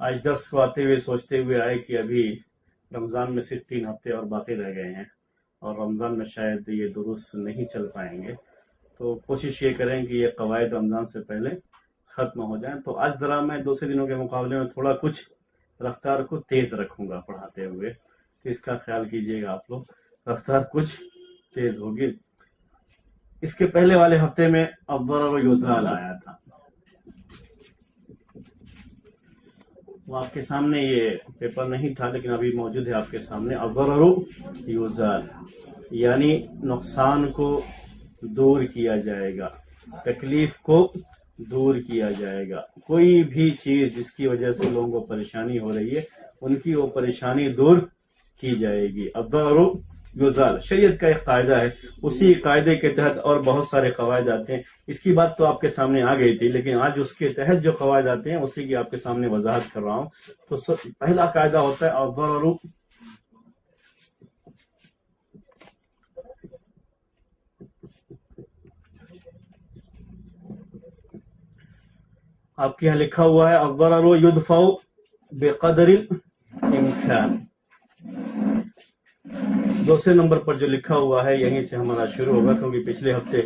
आज दर्स को आते हुए सोचते हुए आए कि अभी रमज़ान में सिर्फ 3 हफ्ते और बाकी रह गए हैं और रमज़ान में शायद ये दुरुस नहीं चल पाएंगे, तो कोशिश ये करें कि ये कवायद रमज़ान से पहले ख़त्म हो जाएं। तो आज ज़रा मैं दूसरे दिनों के मुकाबले में थोड़ा कुछ रफ्तार को तेज़ रखूँगा पढ़ाते हुए, तो इसका ख्याल कीजिएगा आप लोग, रफ्तार कुछ तेज़ होगी। इसके पहले वाले हफ्ते में अव्वल युज़ाल आया था, वो आपके सामने, ये पेपर नहीं था लेकिन अभी मौजूद है आपके सामने। अव्वल युज़ाल यानी नुकसान को दूर किया जाएगा, तकलीफ को दूर किया जाएगा। कोई भी चीज जिसकी वजह से लोगों को परेशानी हो रही है, उनकी वो परेशानी दूर की जाएगी। अव्वल युज़ाल शरीयत का एक कायदा है, उसी कायदे के तहत और बहुत सारे कवायद आते हैं। इसकी बात तो आपके सामने आ गई थी, लेकिन आज उसके तहत जो कवायद आते हैं उसी की आपके सामने वजाहत कर रहा हूं। तो पहला कायदा होता है अव्वल, आपके यहाँ लिखा हुआ है अव्वल युदफ़उ बिक़दरिल इम्कान। दूसरे नंबर पर जो लिखा हुआ है यहीं से हमारा शुरू होगा, क्योंकि पिछले हफ्ते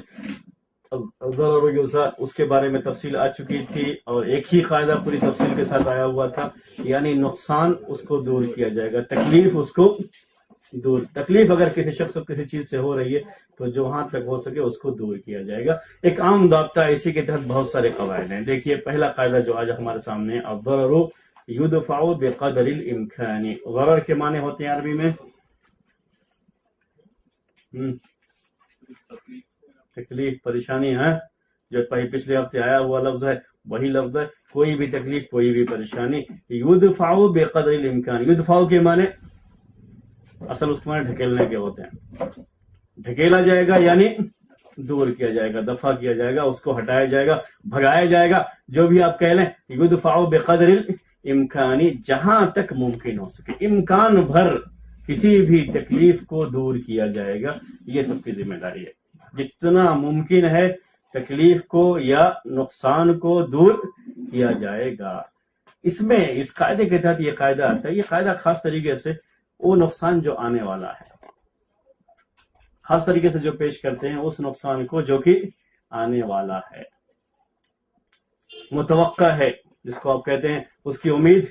अव्वल युज़ाल उसके बारे में तफसील आ चुकी थी और एक ही कायदा पूरी तफसील के साथ आया हुआ था, यानी नुकसान उसको दूर किया जाएगा, तकलीफ उसको दूर। तकलीफ अगर किसी शख्स को किसी चीज से हो रही है तो जो वहां तक हो सके उसको दूर किया जाएगा। एक आम दाब्ता है, इसी के तहत बहुत सारे कवायद हैं। देखिए पहला कायदा जो आज हमारे सामने है, अव्वल युदफ़उ बिक़दरिल इम्कानी। ग़रर के माने होते हैं अरबी में तकलीफ, परेशानी है। जो पिछले हफ्ते आया हुआ लफ्ज है वही लफ्ज है, कोई भी तकलीफ, कोई भी परेशानी। युदफ़उ बिक़दरिल इम्कान, युदफ़उ के माने असल उसके माने ढकेलने के होते हैं। ढकेला जाएगा यानी दूर किया जाएगा, दफा किया जाएगा, उसको हटाया जाएगा, भगाया जाएगा, जो भी आप कह लें। युदफ़उ बिक़दरिल इम्कानी, जहां तक मुमकिन हो सके, इम्कान भर किसी भी तकलीफ को दूर किया जाएगा। ये सबकी जिम्मेदारी है, जितना मुमकिन है तकलीफ को या नुकसान को दूर किया जाएगा। इसमें इस कायदे के तहत ये कायदा आता है। ये कायदा खास तरीके से वो नुकसान जो आने वाला है, खास तरीके से जो पेश करते हैं उस नुकसान को जो कि आने वाला है, मुतवक्का है, जिसको आप कहते हैं उसकी उम्मीद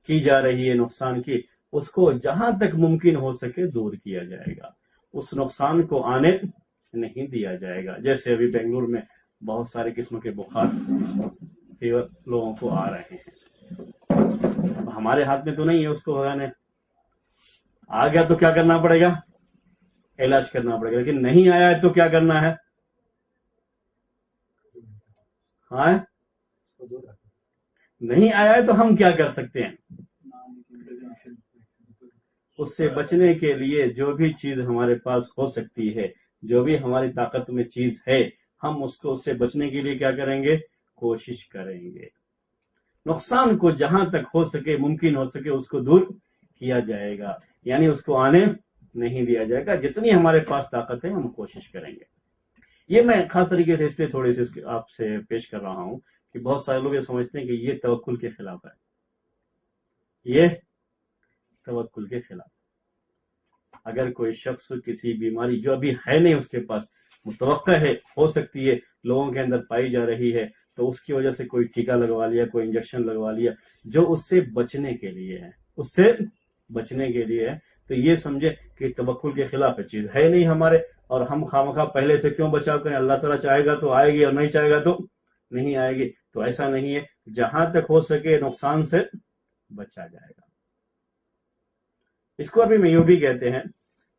की जा रही है नुकसान की, उसको जहां तक मुमकिन हो सके दूर किया जाएगा। उस नुकसान को आने नहीं दिया जाएगा। जैसे अभी बेंगलुरु में बहुत सारे किस्म के बुखार, फीवर लोगों को आ रहे हैं। अब हमारे हाथ में तो नहीं है उसको भगाने, आ गया तो क्या करना पड़ेगा, इलाज करना पड़ेगा। लेकिन नहीं आया है तो क्या करना है, हाँ नहीं आया है तो हम क्या कर सकते हैं, उससे बचने के लिए जो भी चीज हमारे पास हो सकती है, जो भी हमारी ताकत में चीज है, हम उसको उससे बचने के लिए क्या करेंगे, कोशिश करेंगे। नुकसान को जहां तक हो सके, मुमकिन हो सके, उसको दूर किया जाएगा, यानी उसको आने नहीं दिया जाएगा। जितनी हमारे पास ताकत है हम कोशिश करेंगे। ये मैं खास तरीके से इसलिए थोड़ी सी आपसे पेश कर रहा हूं कि बहुत सारे लोग ये समझते हैं कि ये तवक्कुल के खिलाफ है, ये तवक्कुल के खिलाफ। अगर कोई शख्स किसी बीमारी जो अभी है नहीं उसके पास, मुतवक्का है, हो सकती है, लोगों के अंदर पाई जा रही है, तो उसकी वजह से कोई टीका लगवा लिया, कोई इंजेक्शन लगवा लिया, जो उससे बचने के लिए है, उससे बचने के लिए है, तो ये समझे कि तवक्कुल के खिलाफ है, चीज है नहीं हमारे, और हम खामखा पहले से क्यों बचाव करें। अल्लाह ताला चाहेगा तो आएगी और नहीं चाहेगा तो नहीं आएगी। तो ऐसा नहीं है, जहां तक हो सके नुकसान से बचा जाएगा। इसको अभी में यूं भी कहते हैं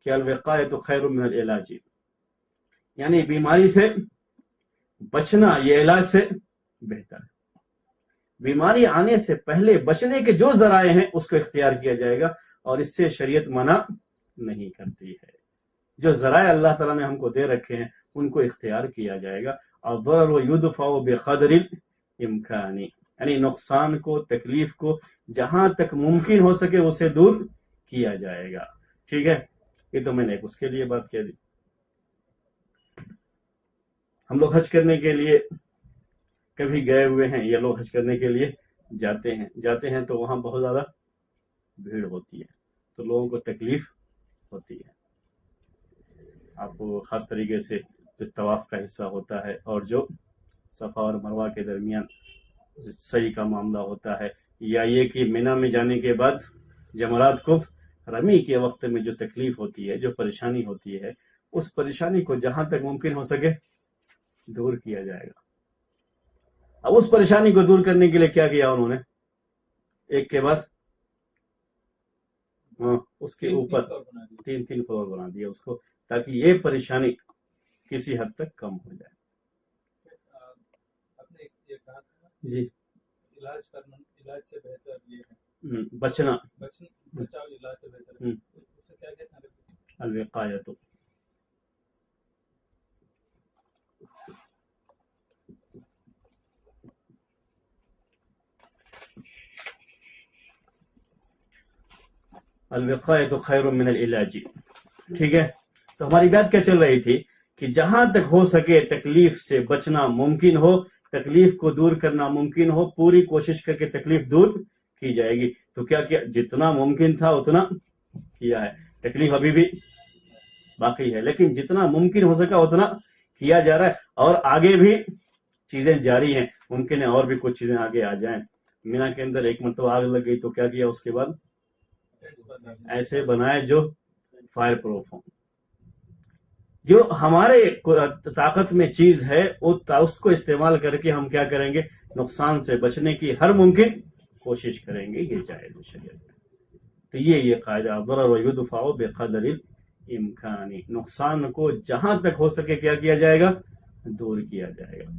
कि अल-विक़ायतु खैरुम मिनल इलाज, यानी बीमारी से बचना ये इलाज से बेहतर है। बीमारी आने से पहले बचने के जो जराए हैं उसको इख्तियार किया जाएगा, और इससे शरीयत मना नहीं करती है। जो जराए अल्लाह ताला ने हमको दे रखे हैं उनको इख्तियार किया जाएगा। अव्वल युदफ़उ बिक़दरिल इम्कानी, यानी नुकसान को, तकलीफ को जहां तक मुमकिन हो सके उसे दूर किया जाएगा। ठीक है, ये तो मैंने उसके लिए बात कह दी। ہم لوگ حج کرنے کے لیے کبھی گئے ہوئے ہیں یا لوگ حج کرنے کے لیے جاتے ہیں تو وہاں بہت زیادہ بھیڑ ہوتی ہے، تو لوگوں کو تکلیف ہوتی ہے. آپ کو خاص طریقے سے جو طواف کا حصہ ہوتا ہے اور جو صفا اور مروہ کے درمیان سعی کا معاملہ ہوتا ہے، یا یہ کہ مینا میں جانے کے بعد جمرات کو رمی کے وقت میں جو تکلیف ہوتی ہے، جو پریشانی ہوتی ہے، اس پریشانی کو جہاں تک ممکن ہو سکے دور کیا جائے گا. اب اس پریشانی کو دور کرنے کے لیے کیا کیا انہوں نے؟ ایک کے بعد اس کے اوپر تین فلور بنا دیا اس کو، تاکہ یہ پریشانی کسی حد تک کم ہو جائے. جی، علاج سے بہتر یہ ہے بچنا، بچاؤ علاج سے بہتر ہے. الوقایۃ. الوقایۃ خیر من العلاج. ٹھیک ہے، تو ہماری بات کیا چل رہی تھی کہ جہاں تک ہو سکے تکلیف سے بچنا ممکن ہو، تکلیف کو دور کرنا ممکن ہو، پوری کوشش کر کے تکلیف دور کی جائے گی. تو کیا جتنا ممکن تھا اتنا کیا ہے. تکلیف ابھی بھی باقی ہے، لیکن جتنا ممکن ہو سکا اتنا کیا جا رہا ہے، اور آگے بھی چیزیں جاری ہیں. ممکن ہے اور بھی کچھ چیزیں آگے آ جائیں. مینا کے اندر ایک مرتبہ آگ لگ گئی تو کیا کیا اس کے بعد؟ ایسے بنائے جو فائر پروف ہوں. جو ہمارے طاقت میں چیز ہے اس کو استعمال کر کے ہم کیا کریں گے؟ نقصان سے بچنے کی ہر ممکن کوشش کریں گے. یہ جائز ہے شریعت میں. تو یہ قاعدہ ضرر یدفع بقدر الامکان، نقصان کو جہاں تک ہو سکے کیا کیا جائے گا؟ دور کیا جائے گا،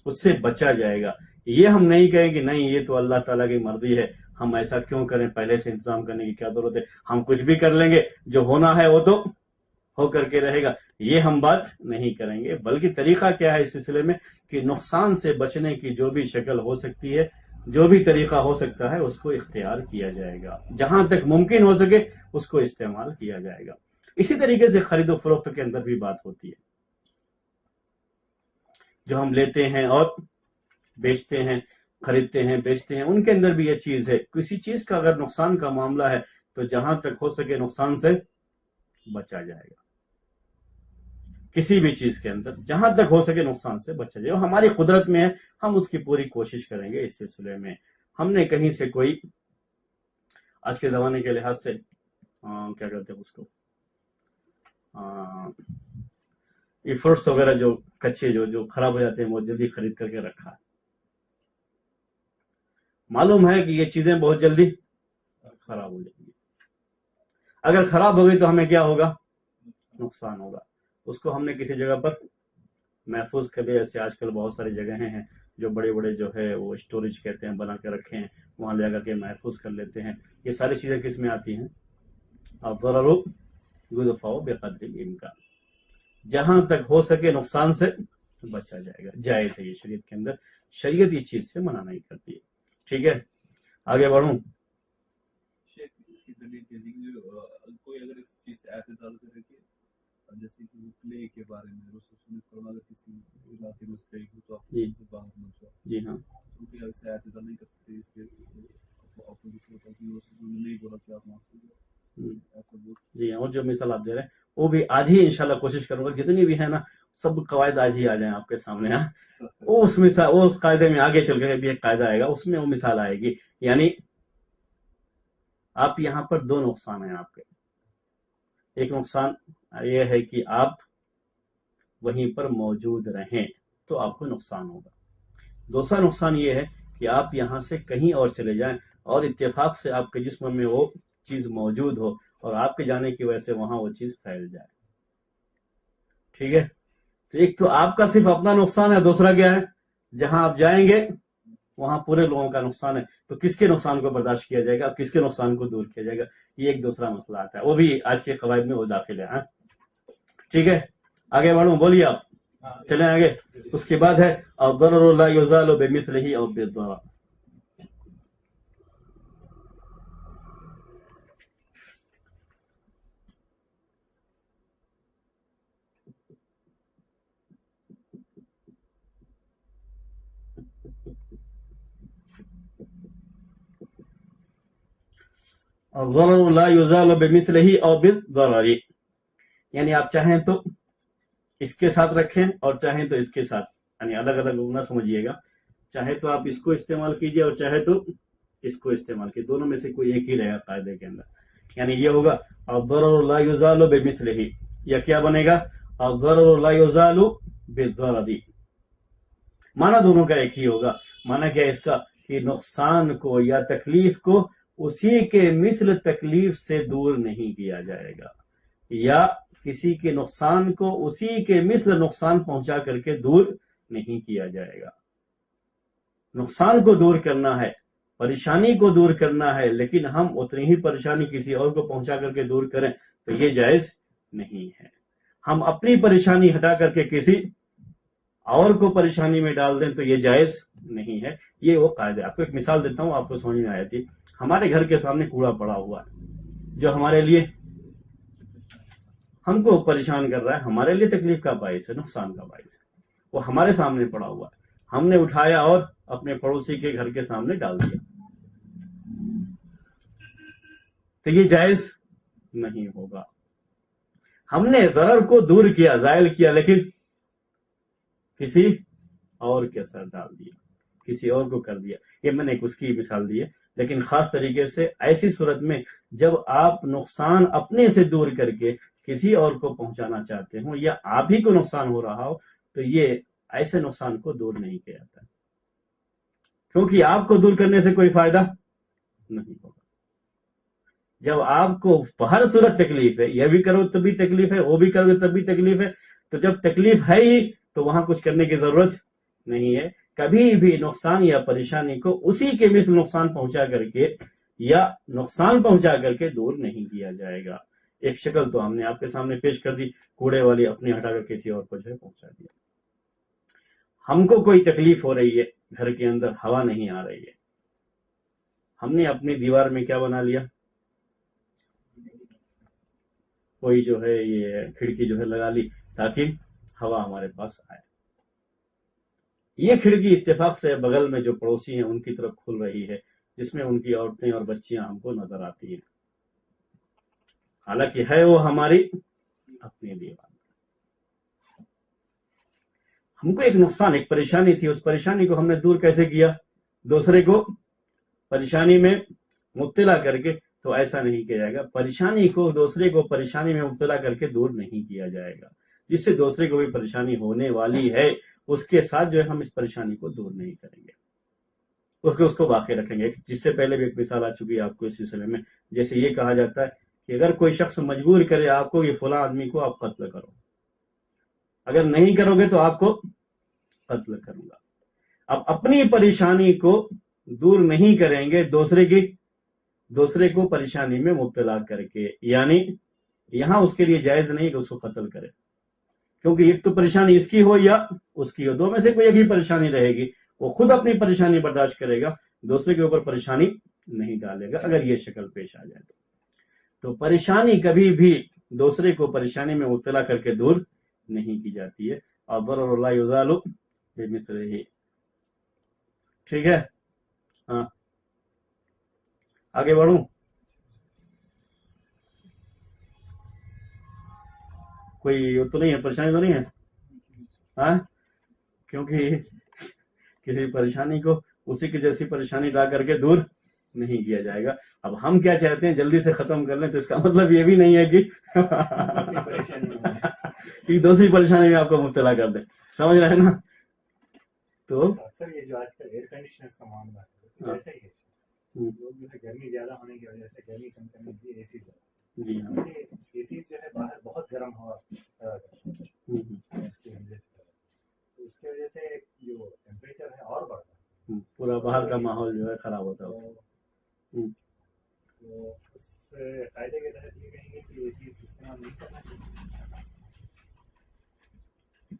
اس سے بچا جائے گا. یہ ہم نہیں کہیں کہ نہیں یہ تو اللہ تعالیٰ کی مرضی ہے، ہم ایسا کیوں کریں، پہلے سے انتظام کرنے کی کیا ضرورت ہے، ہم کچھ بھی کر لیں گے، جو ہونا ہے وہ تو ہو کر کے رہے گا. یہ ہم بات نہیں کریں گے، بلکہ طریقہ کیا ہے اس سلسلے میں کہ نقصان سے بچنے کی جو بھی شکل ہو سکتی ہے، جو بھی طریقہ ہو سکتا ہے، اس کو اختیار کیا جائے گا. جہاں تک ممکن ہو سکے اس کو استعمال کیا جائے گا. اسی طریقے سے خرید و فروخت کے اندر بھی بات ہوتی ہے. جو ہم لیتے ہیں اور بیچتے ہیں، خریدتے ہیں بیچتے ہیں، ان کے اندر بھی یہ چیز ہے. کسی چیز کا اگر نقصان کا معاملہ ہے تو جہاں تک ہو سکے نقصان سے بچا جائے گا. کسی بھی چیز کے اندر جہاں تک ہو سکے نقصان سے بچا جائے. ہماری قدرت میں ہے، ہم اس کی پوری کوشش کریں گے. اس سلسلے میں ہم نے کہیں سے کوئی آج کے زمانے کے لحاظ سے کیا کہتے ہیں اس کو، یہ فروٹس وغیرہ جو کچے جو خراب ہو جاتے ہیں وہ جلدی خرید کر کے رکھا ہے. معلوم ہے کہ یہ چیزیں بہت جلدی خراب ہو جائیں گی. اگر خراب ہو گئی تو ہمیں کیا ہوگا؟ نقصان ہوگا. اس کو ہم نے کسی جگہ پر محفوظ کر دیا. ایسے آج کل بہت ساری جگہیں ہیں جو بڑے بڑے جو ہے وہ اسٹوریج کہتے ہیں بنا کے رکھے ہیں، وہاں لے کر کے محفوظ کر لیتے ہیں. یہ ساری چیزیں کس میں آتی ہیں؟ الضرر یدفع بقدر الامکان. جہاں تک ہو سکے نقصان سے بچا جائے گا. جائز ہے یہ شریعت کے اندر. شریعت یہ چیز سے منع نہیں کرتی ہے. ٹھیک ہے، آگے بڑھوں. کوئی اگر اس چیز سے اعتدال کرے کہ جیسے کہ پلے کے بارے میں رسول فرما اگر کسی علاقے میں پلے ہو تو آپ سے باہر مت جاؤ. جی ہاں، کیونکہ ایسے اعتدال نہیں کر سکتے. اس کے اپوزٹ ہوتا ہے کہ رسول نے نہیں بولا کہ آپ وہاں سے جاؤ. ایسا بہت. جی ہاں، اور جو مثال آپ دے رہے ہیں وہ بھی آج ہی انشاءاللہ کوشش کروں گا جتنی بھی ہے نا سب قواعد آج ہی آ جائیں آپ کے سامنے. اس مثال وہ اس قاعدے میں آگے چل کر بھی ایک قاعدہ آئے گا، اس میں وہ مثال آئے گی. یعنی آپ یہاں پر دو نقصان ہیں آپ کے. ایک نقصان یہ ہے کہ آپ وہیں پر موجود رہیں تو آپ کو نقصان ہوگا. دوسرا نقصان یہ ہے کہ آپ یہاں سے کہیں اور چلے جائیں اور اتفاق سے آپ کے جسم میں وہ چیز موجود ہو اور آپ کے جانے کی وجہ سے وہاں وہ چیز پھیل جائے. ٹھیک ہے، تو ایک تو آپ کا صرف اپنا نقصان ہے، دوسرا کیا ہے جہاں آپ جائیں گے وہاں پورے لوگوں کا نقصان ہے. تو کس کے نقصان کو برداشت کیا جائے گا، کس کے نقصان کو دور کیا جائے گا؟ یہ ایک دوسرا مسئلہ آتا ہے، وہ بھی آج کے قواعد میں وہ داخل ہے. ٹھیک ہے، آگے بڑھوں، بولیے آپ. چلیں آگے. اس کے بعد ہے الضرر لا يزال بمثله او بالضرر. الضرر لا يزال بمثله او بالضرر، یعنی آپ چاہیں تو اس کے ساتھ رکھیں اور چاہیں تو اس کے ساتھ، یعنی الگ الگ نہ سمجھیے گا، چاہے تو آپ اس کو استعمال کیجئے اور چاہے تو اس کو استعمال کیجئے، دونوں میں سے کوئی ایک ہی رہے گا قاعدے کے اندر، یعنی یہ ہوگا الضرر لا يزال بمثله، یا کیا بنے گا الضرر لا يزال بالضرر، معنی دونوں کا ایک ہی ہوگا۔ معنی کیا اس کا کہ نقصان کو یا تکلیف کو اسی کے مثل تکلیف سے دور نہیں کیا جائے گا، یا کسی کے نقصان کو اسی کے مثل نقصان پہنچا کر کے دور نہیں کیا جائے گا۔ نقصان کو دور کرنا ہے، پریشانی کو دور کرنا ہے، لیکن ہم اتنی ہی پریشانی کسی اور کو پہنچا کر کے دور کریں تو یہ جائز نہیں ہے۔ ہم اپنی پریشانی ہٹا کر کے کسی اور کو پریشانی میں ڈال دیں تو یہ جائز نہیں ہے۔ یہ وہ قاعدہ ہے۔ آپ کو ایک مثال دیتا ہوں، آپ کو سمجھ میں آئی تھی۔ ہمارے گھر کے سامنے کوڑا پڑا ہوا ہے جو ہمارے لیے، ہم کو پریشان کر رہا ہے، ہمارے لیے تکلیف کا باعث ہے، نقصان کا باعث ہے، وہ ہمارے سامنے پڑا ہوا ہے، ہم نے اٹھایا اور اپنے پڑوسی کے گھر کے سامنے ڈال دیا تو یہ جائز نہیں ہوگا۔ ہم نے ضرر کو دور کیا، زائل کیا، لیکن کسی اور کے سر ڈال دیا، کسی اور کو کر دیا۔ یہ میں نے ایک اس کی مثال دی ہے، لیکن خاص طریقے سے ایسی صورت میں جب آپ نقصان اپنے سے دور کر کے کسی اور کو پہنچانا چاہتے ہوں یا آپ ہی کو نقصان ہو رہا ہو تو یہ ایسے نقصان کو دور نہیں کیا جاتا، کیونکہ آپ کو دور کرنے سے کوئی فائدہ نہیں ہوگا۔ جب آپ کو ہر صورت تکلیف ہے، یہ بھی کرو تو بھی تکلیف ہے، وہ بھی کرو تب بھی تکلیف ہے، تو جب تکلیف ہے ہی تو وہاں کچھ کرنے کی ضرورت نہیں ہے۔ کبھی بھی نقصان یا پریشانی کو اسی کے مثل نقصان پہنچا کر کے یا نقصان پہنچا کر کے دور نہیں کیا جائے گا۔ ایک شکل تو ہم نے آپ کے سامنے پیش کر دی، کوڑے والی اپنی ہٹا کر کسی اور کو جو ہے پہنچا دیا۔ ہم کو کوئی تکلیف ہو رہی ہے، گھر کے اندر ہوا نہیں آ رہی ہے، ہم نے اپنی دیوار میں کیا بنا لیا، کوئی جو ہے یہ کھڑکی جو ہے لگا لی تاکہ ہوا ہمارے پاس آئے۔ یہ کھڑکی اتفاق سے بغل میں جو پڑوسی ہیں ان کی طرف کھل رہی ہے، جس میں ان کی عورتیں اور بچیاں ہم کو نظر آتی ہیں، حالانکہ ہے وہ ہماری اپنی دیوار۔ ہم کو ایک نقصان، ایک پریشانی تھی، اس پریشانی کو ہم نے دور کیسے کیا؟ دوسرے کو پریشانی میں مبتلا کر کے تو ایسا نہیں کیا جائے گا۔ پریشانی کو، دوسرے کو پریشانی میں مبتلا کر کے دور نہیں کیا جائے گا۔ جس سے دوسرے کو بھی پریشانی ہونے والی ہے اس کے ساتھ جو ہے ہم اس پریشانی کو دور نہیں کریں گے، اس کو باقی رکھیں گے۔ جس سے پہلے بھی ایک مثال آ چکی ہے آپ کو اس سلسلے میں، جیسے یہ کہا جاتا ہے کہ اگر کوئی شخص مجبور کرے آپ کو یہ فلاں آدمی کو آپ قتل کرو، اگر نہیں کرو گے تو آپ کو قتل کروں گا۔ اب اپنی پریشانی کو دور نہیں کریں گے دوسرے کو پریشانی میں مبتلا کر کے، یعنی یہاں اس کے لیے جائز نہیں کہ اس کو قتل کرے، کیونکہ ایک تو پریشانی اس کی ہو یا اس کی ہو، دو میں سے کوئی ایک ہی پریشانی رہے گی، وہ خود اپنی پریشانی برداشت کرے گا، دوسرے کے اوپر پریشانی نہیں ڈالے گا اگر یہ شکل پیش آ جائے تو پریشانی کبھی بھی دوسرے کو پریشانی میں مبتلا کر کے دور نہیں کی جاتی ہے۔ اور ضرر لا یزال بمثلہ، ٹھیک ہے؟ ہاں آگے بڑھوں؟ کوئی تو نہیں ہے، پریشانی تو نہیں ہے؟ ہاں، کیونکہ کسی پریشانی کو اسی کی جیسی پریشانی لا کر کے دور نہیں کیا جائے گا۔ اب ہم کیا چاہتے ہیں جلدی سے ختم کر لیں، تو اس کا مطلب یہ بھی نہیں ہے کہ دوسری پریشانی میں آپ کو مبتلا کر دیں، سمجھ رہے ہیں نا؟ تو اکثر یہ جو آج کل ایئر کنڈیشنر کا معاملہ ہے ایسا ہی ہے، لوگ جو ہے گرمی زیادہ ہونے کی وجہ سے گرمی کم کرنے کے لیے اے سی جی ہاں، اے سی جو ہے باہر بہت گرم ہوا اس کی وجہ سے جو ٹیمپریچر ہے اور بڑھتا ہے، پورا باہر کا ماحول جو ہے خراب ہوتا ہے اس سے۔ تو اس قاعدے کے تحت یہ کہیں گے کہ اے سی استعمال نہیں کرنا چاہیے۔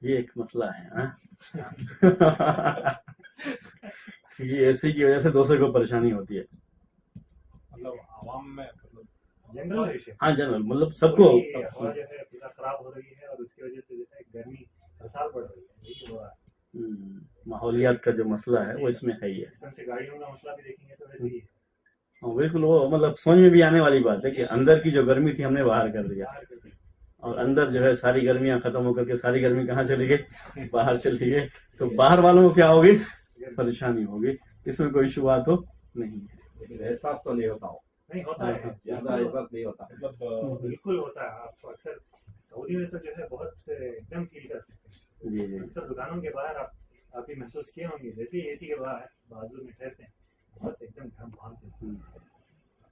یہ ایک مسئلہ ہے، یہ اے سی کی وجہ سے دوسرے کو پریشانی ہوتی ہے، مطلب عوام میں جنرل، ہاں جنرل، مطلب سب کو ہوا جو ہے فضا خراب ہو رہی ہے اور اس کی وجہ سے جو ہے گرمی ہر سال بڑھ رہی ہے، یہی ہو رہا ہے۔ ماحولیات کا جو مسئلہ ہے وہ اس میں ہے ہی ہے۔ سے گاڑیوں کا مسئلہ بھی دیکھیں گے تو ویسے ہی ہے، بالکل وہ مطلب سمجھ میں بھی آنے والی بات ہے کہ اندر کی جو گرمی تھی ہم نے باہر کر دیا، اور اندر جو ہے ساری گرمیاں ختم ہو کر کے ساری گرمی کہاں چلی گئی؟ باہر چلی گئی. تو باہر والوں کو کیا ہوگی؟ پریشانی ہوگی. اس میں کوئی شبہ تو نہیں ہے. لیکن احساس تو نہیں ہوتا ہو، نہیں ہوتا ہے، زیادہ احساس نہیں ہوتا. مطلب بالکل ہوتا ہے. آپ کو اکثر سعودی میں تو جو ہے بہت ایک دم فیل کر سکتے ہیں. جی اکثر دکانوں کے باہر آپ بھی محسوس کیے ہوں گے، جیسے اے سی کے باہر بازو میں ٹھہرتے ہیں بہت ایک دم گھم بھانتے ہیں.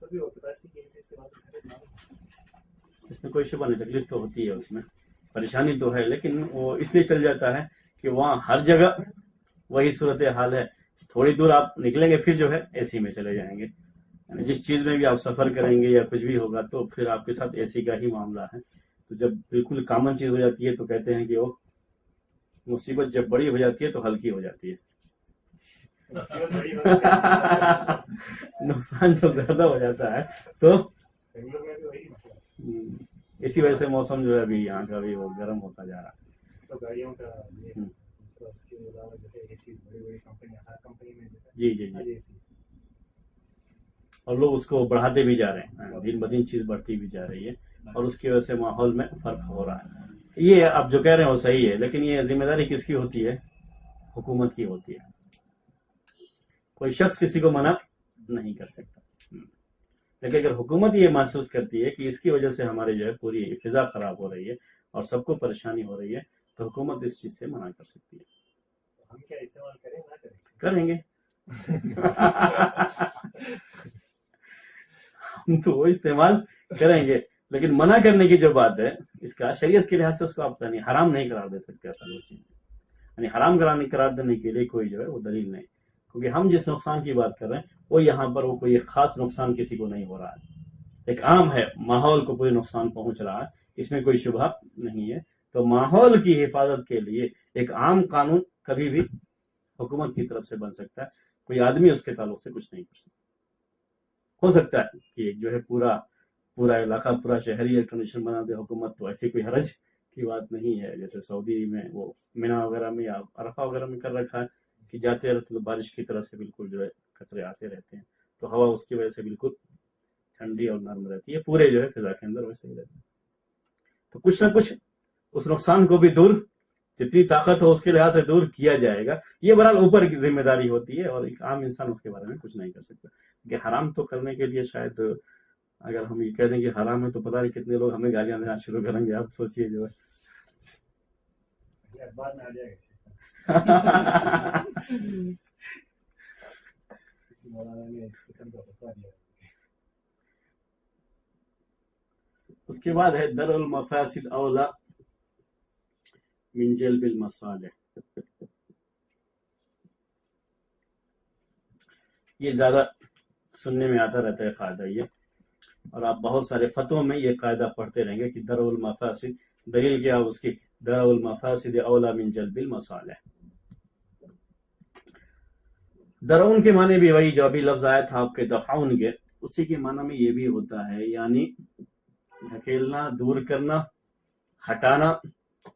سبھی وہ کیپیسٹی کی اے سی کے بعد اس میں کوئی شبہ نہیں، تکلیف تو ہوتی ہے، اس میں پریشانی تو ہے، لیکن وہ اس لیے چل جاتا ہے کہ وہاں ہر جگہ وہی صورت حال ہے. تھوڑی دور آپ نکلیں گے پھر جو ہے اے سی میں چلے جائیں گے. یعنی جس چیز میں بھی آپ سفر کریں گے یا کچھ بھی ہوگا تو پھر آپ کے ساتھ اے سی کا ہی معاملہ ہے. تو جب بالکل کامن چیز ہو جاتی ہے تو کہتے ہیں کہ وہ مصیبت جب بڑی ہو جاتی ہے تو ہلکی ہو جاتی ہے. نقصان جب زیادہ ہو جاتا ہے تو اسی وجہ سے موسم جو ہے ابھی یہاں کا بھی وہ گرم ہوتا جا رہا ہے. تو گاڑیوں کا اس کے علاوہ جو ہے اے سی بڑی بڑی کمپنیاں ہر کمپنی میں جی جی جی، اور لوگ اس کو بڑھاتے بھی جا رہے ہیں، دن بدن چیز بڑھتی بھی جا رہی ہے، اور اس کی وجہ سے ماحول میں فرق ہو رہا ہے. یہ آپ جو کہہ رہے ہیں وہ صحیح ہے، لیکن یہ ذمہ داری کس کی ہوتی ہے؟ حکومت کی ہوتی ہے. کوئی شخص کسی کو منع نہیں کر سکتا. لیکن اگر حکومت یہ محسوس کرتی ہے کہ اس کی وجہ سے ہماری جو ہے پوری فضا خراب ہو رہی ہے اور سب کو پریشانی ہو رہی ہے تو حکومت اس چیز سے منع کر سکتی ہے. ہم کیا استعمال کریں نہ کریں گے ہم تو وہ استعمال کریں گے، لیکن منع کرنے کی جو بات ہے اس کا شریعت کے لحاظ سے اس کو آپ حرام نہیں قرار دے سکتے. اصل وہ چیز یعنی حرام قرار دینے کے لیے کوئی جو ہے وہ دلیل نہیں، کیونکہ ہم جس نقصان کی بات کر رہے ہیں وہ یہاں پر وہ کوئی خاص نقصان کسی کو نہیں ہو رہا ہے. ایک عام ہے، ماحول کو کوئی نقصان پہنچ رہا ہے، اس میں کوئی شبہ نہیں ہے. تو ماحول کی حفاظت کے لیے ایک عام قانون کبھی بھی حکومت کی طرف سے بن سکتا ہے. کوئی آدمی اس کے تعلق سے کچھ نہیں کر سکتا. ہو سکتا ہے کہ جو ہے پورا علاقہ پورا شہری ایئر کنڈیشن بنا دے حکومت، تو ایسی کوئی حرج کی بات نہیں ہے. جیسے سعودی میں وہ مینا وغیرہ میں یا عرفہ وغیرہ میں کر رکھا ہے کہ جاتے رہتے تو بارش کی طرح سے بالکل جو ہے قطرے آتے رہتے ہیں، تو ہوا اس کی وجہ سے بالکل ٹھنڈی اور نرم رہتی ہے، پورے جو ہے فضا کے اندر ویسے ہی رہتا ہے. تو کچھ نہ کچھ اس نقصان کو بھی دور جتنی طاقت ہو اس کے لحاظ سے دور کیا جائے گا. یہ بہرحال اوپر کی ذمہ داری ہوتی ہے اور ایک عام انسان اس کے بارے میں کچھ نہیں کر سکتا. کہ حرام تو کرنے کے لیے شاید اگر ہم یہ کہہ دیں کہ حرام ہے تو پتہ نہیں کتنے لوگ ہمیں گالیاں دینا شروع کریں گے. آپ سوچئے جو ہے اخبار میں آ جائے گا کسی مولانا نے اس قسم کا فتویٰ دیا. اس کے بعد ہے درء المفاسد اولا من جلب المصالح. یہ زیادہ سننے میں آتا رہتا ہے قاعدہ یہ، اور آپ بہت سارے فتووں میں یہ قاعدہ پڑھتے رہیں گے کہ درء المفاسد، دلیل کیا اس کی؟ درء المفاسد اولا من جلب المصالح. درعون کے معنی بھی وہی جو ابھی لفظ آیا تھا آپ کے دفعون کے، اسی کے معنی میں یہ بھی ہوتا ہے، یعنی دھکیلنا، دور کرنا، ہٹانا.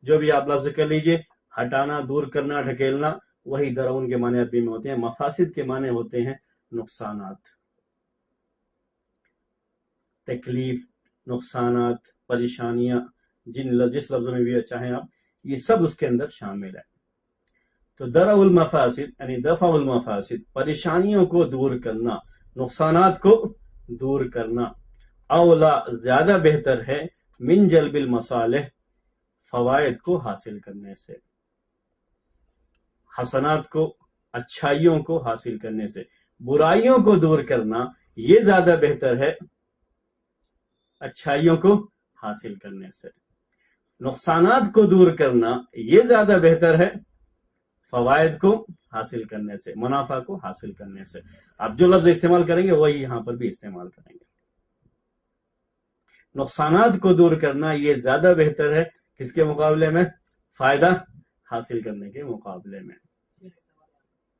جو بھی آپ لفظ کر لیجئے، ہٹانا، دور کرنا، ڈھکیلنا، وہی درعون کے معنی عربی میں ہوتے ہیں. مفاسد کے معنی ہوتے ہیں نقصانات، تکلیف، نقصانات، پریشانیاں، جس لفظ میں بھی چاہیں آپ، یہ سب اس کے اندر شامل ہے. تو درء المفاسد یعنی دفع المفاسد، پریشانیوں کو دور کرنا، نقصانات کو دور کرنا، اولا زیادہ بہتر ہے، من جلب المصالح، فوائد کو حاصل کرنے سے، حسنات کو، اچھائیوں کو حاصل کرنے سے. برائیوں کو دور کرنا یہ زیادہ بہتر ہے اچھائیوں کو حاصل کرنے سے. نقصانات کو دور کرنا یہ زیادہ بہتر ہے فوائد کو حاصل کرنے سے، منافع کو حاصل کرنے سے. آپ جو لفظ استعمال کریں گے وہی یہاں پر بھی استعمال کریں گے. نقصانات کو دور کرنا یہ زیادہ بہتر ہے کس کے مقابلے میں؟ فائدہ حاصل کرنے کے مقابلے میں.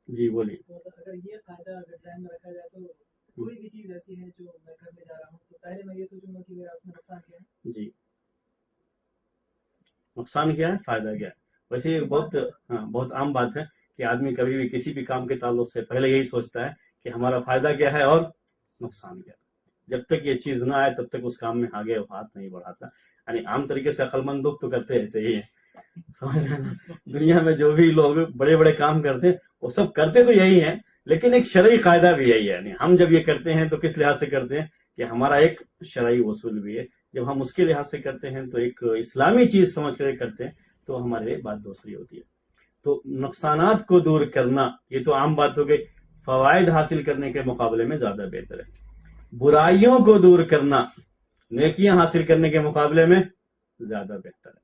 جی بولیے. اگر یہ قاعدہ اگر ذہن میں رکھا جائے تو کوئی بھی چیز ایسی ہے جو میں کرنے جا رہا ہوں تو پہلے میں یہ سوچوں گا کہ میرا اس میں نقصان کیا ہے. جی نقصان کیا ہے، فائدہ کیا ہے. ویسے یہ بہت عام بات ہے کہ آدمی کبھی بھی کسی بھی کام کے تعلق سے پہلے یہی سوچتا ہے کہ ہمارا فائدہ کیا ہے اور नुकसान क्या। जब तक ये चीज ना आए तब तक उस काम में आगे हाथ नहीं बढ़ाता। यानी आम तरीके से अक्लमंद लोग तो करते ऐसे ही है, समझ रहे ना। दुनिया में जो भी लोग बड़े बड़े काम करते हैं वो सब करते तो यही है, लेकिन एक शरई कायदा भी यही है। यानी हम जब ये करते हैं तो किस लिहाज से करते हैं कि हमारा एक शरई उसूल भी है। जब हम उसके लिहाज से करते हैं तो एक इस्लामी चीज समझ कर करते हैं तो हमारे लिए बात दूसरी होती है। तो नुकसानात को दूर करना ये तो आम बात हो गई, फवायद हासिल करने के मुकाबले में ज्यादा बेहतर है। बुराइयों को दूर करना नेकियां हासिल करने के मुकाबले में ज्यादा बेहतर है।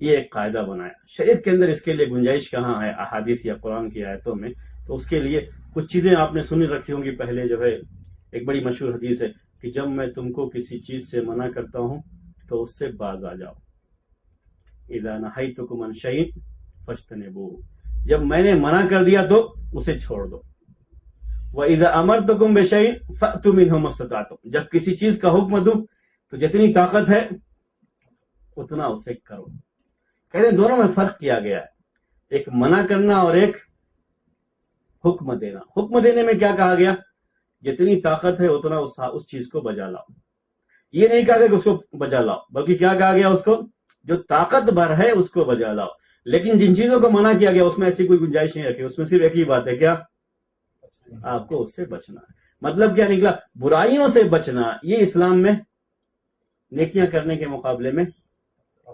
ये एक कायदा बनाया शरीयत के अंदर। इसके लिए गुंजाइश कहाँ है अहादीस या कुरान की आयतों में? तो उसके लिए कुछ चीजें आपने सुनी रखी होंगी। पहले जो है एक बड़ी मशहूर हदीस है कि जब मैं तुमको किसी चीज से मना करता हूं तो उससे बाज आ जाओ। इज़ा नहयतुकुम अन शैइन फज्तनिबूहु, जब मैंने मना कर दिया तो उसे छोड़ दो। व इज़ा अमरतुकुम बिशैइन फअतु मिन्हु मस्तताअतुम, जब किसी चीज का हुक्म दूं तो जितनी ताकत है उतना उसे करो। कहते हैं दोनों में फर्क किया गया है, एक मना करना और एक हुक्म देना। हुक्म देने में क्या कहा गया? जितनी ताकत है उतना उस चीज को बजा लाओ। ये नहीं कहा गया कि उसको बजा लाओ, बल्कि क्या कहा गया? उसको जो ताकत भर है उसको बजा लाओ। लेकिन जिन चीजों को मना किया गया उसमें ऐसी कोई गुंजाइश नहीं रखी, उसमें सिर्फ एक ही बात है, क्या? आपको उससे बचना है। मतलब क्या निकला? बुराइयों से बचना। ये इस्लाम में नेकियां करने के मुकाबले में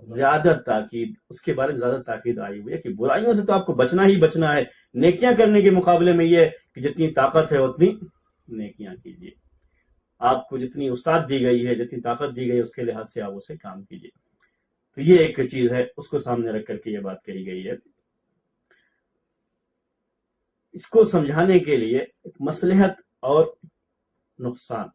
ज्यादा ताकीद, उसके बारे में ज्यादा ताकीद आई हुई है कि बुराइयों से तो आपको बचना ही बचना है। नेकियां करने के मुकाबले में ये कि जितनी ताकत है उतनी नेकियां कीजिए। आपको जितनी उस्ताद दी गई है, जितनी ताकत दी गई है, उसके लिहाज से आप उसे काम कीजिए। तो ये एक चीज है, उसको सामने रख करके ये बात कही गई है। इसको समझाने के लिए एक मसलहत और नुकसान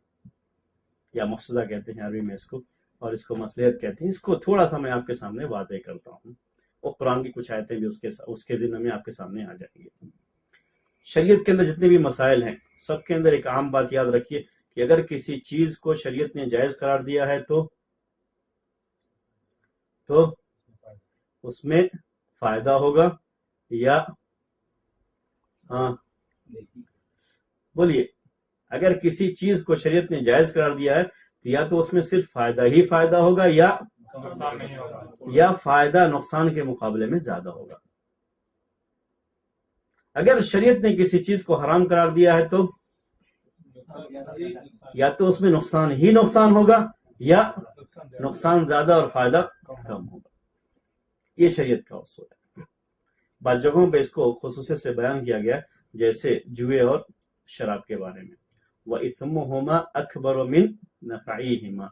या मफसदा कहते हैं अरबी में इसको, और इसको मसलहत कहते हैं। इसको थोड़ा सा मैं आपके सामने वाज़ेह करता हूँ, और कुरान की कुछ आयतें भी उसके ज़िम्मे में आपके सामने आ जाएंगी। शरीयत के अंदर जितने भी मसाइल हैं सबके अंदर एक आम बात याद रखिए कि अगर किसी चीज को शरीयत ने जायज करार दिया है तो उसमें फायदा होगा या हाँ बोलिए, अगर किसी चीज को शरीयत ने जायज करार दिया है तो या तो उसमें सिर्फ फायदा ही फायदा होगा या फायदा नुकसान के मुकाबले में ज्यादा होगा। अगर शरीयत ने किसी चीज को हराम करार दिया है तो या तो उसमें नुकसान ही नुकसान होगा या नुकसान ज्यादा और फायदा कम होगा। ये शरीयत का उसूल है। बाद जगहों पे इसको खुसूसियत से बयान किया गया, जैसे जुए और शराब के बारे में। व इस्मुहुमा अकबर मिन नफ़ईहिमा,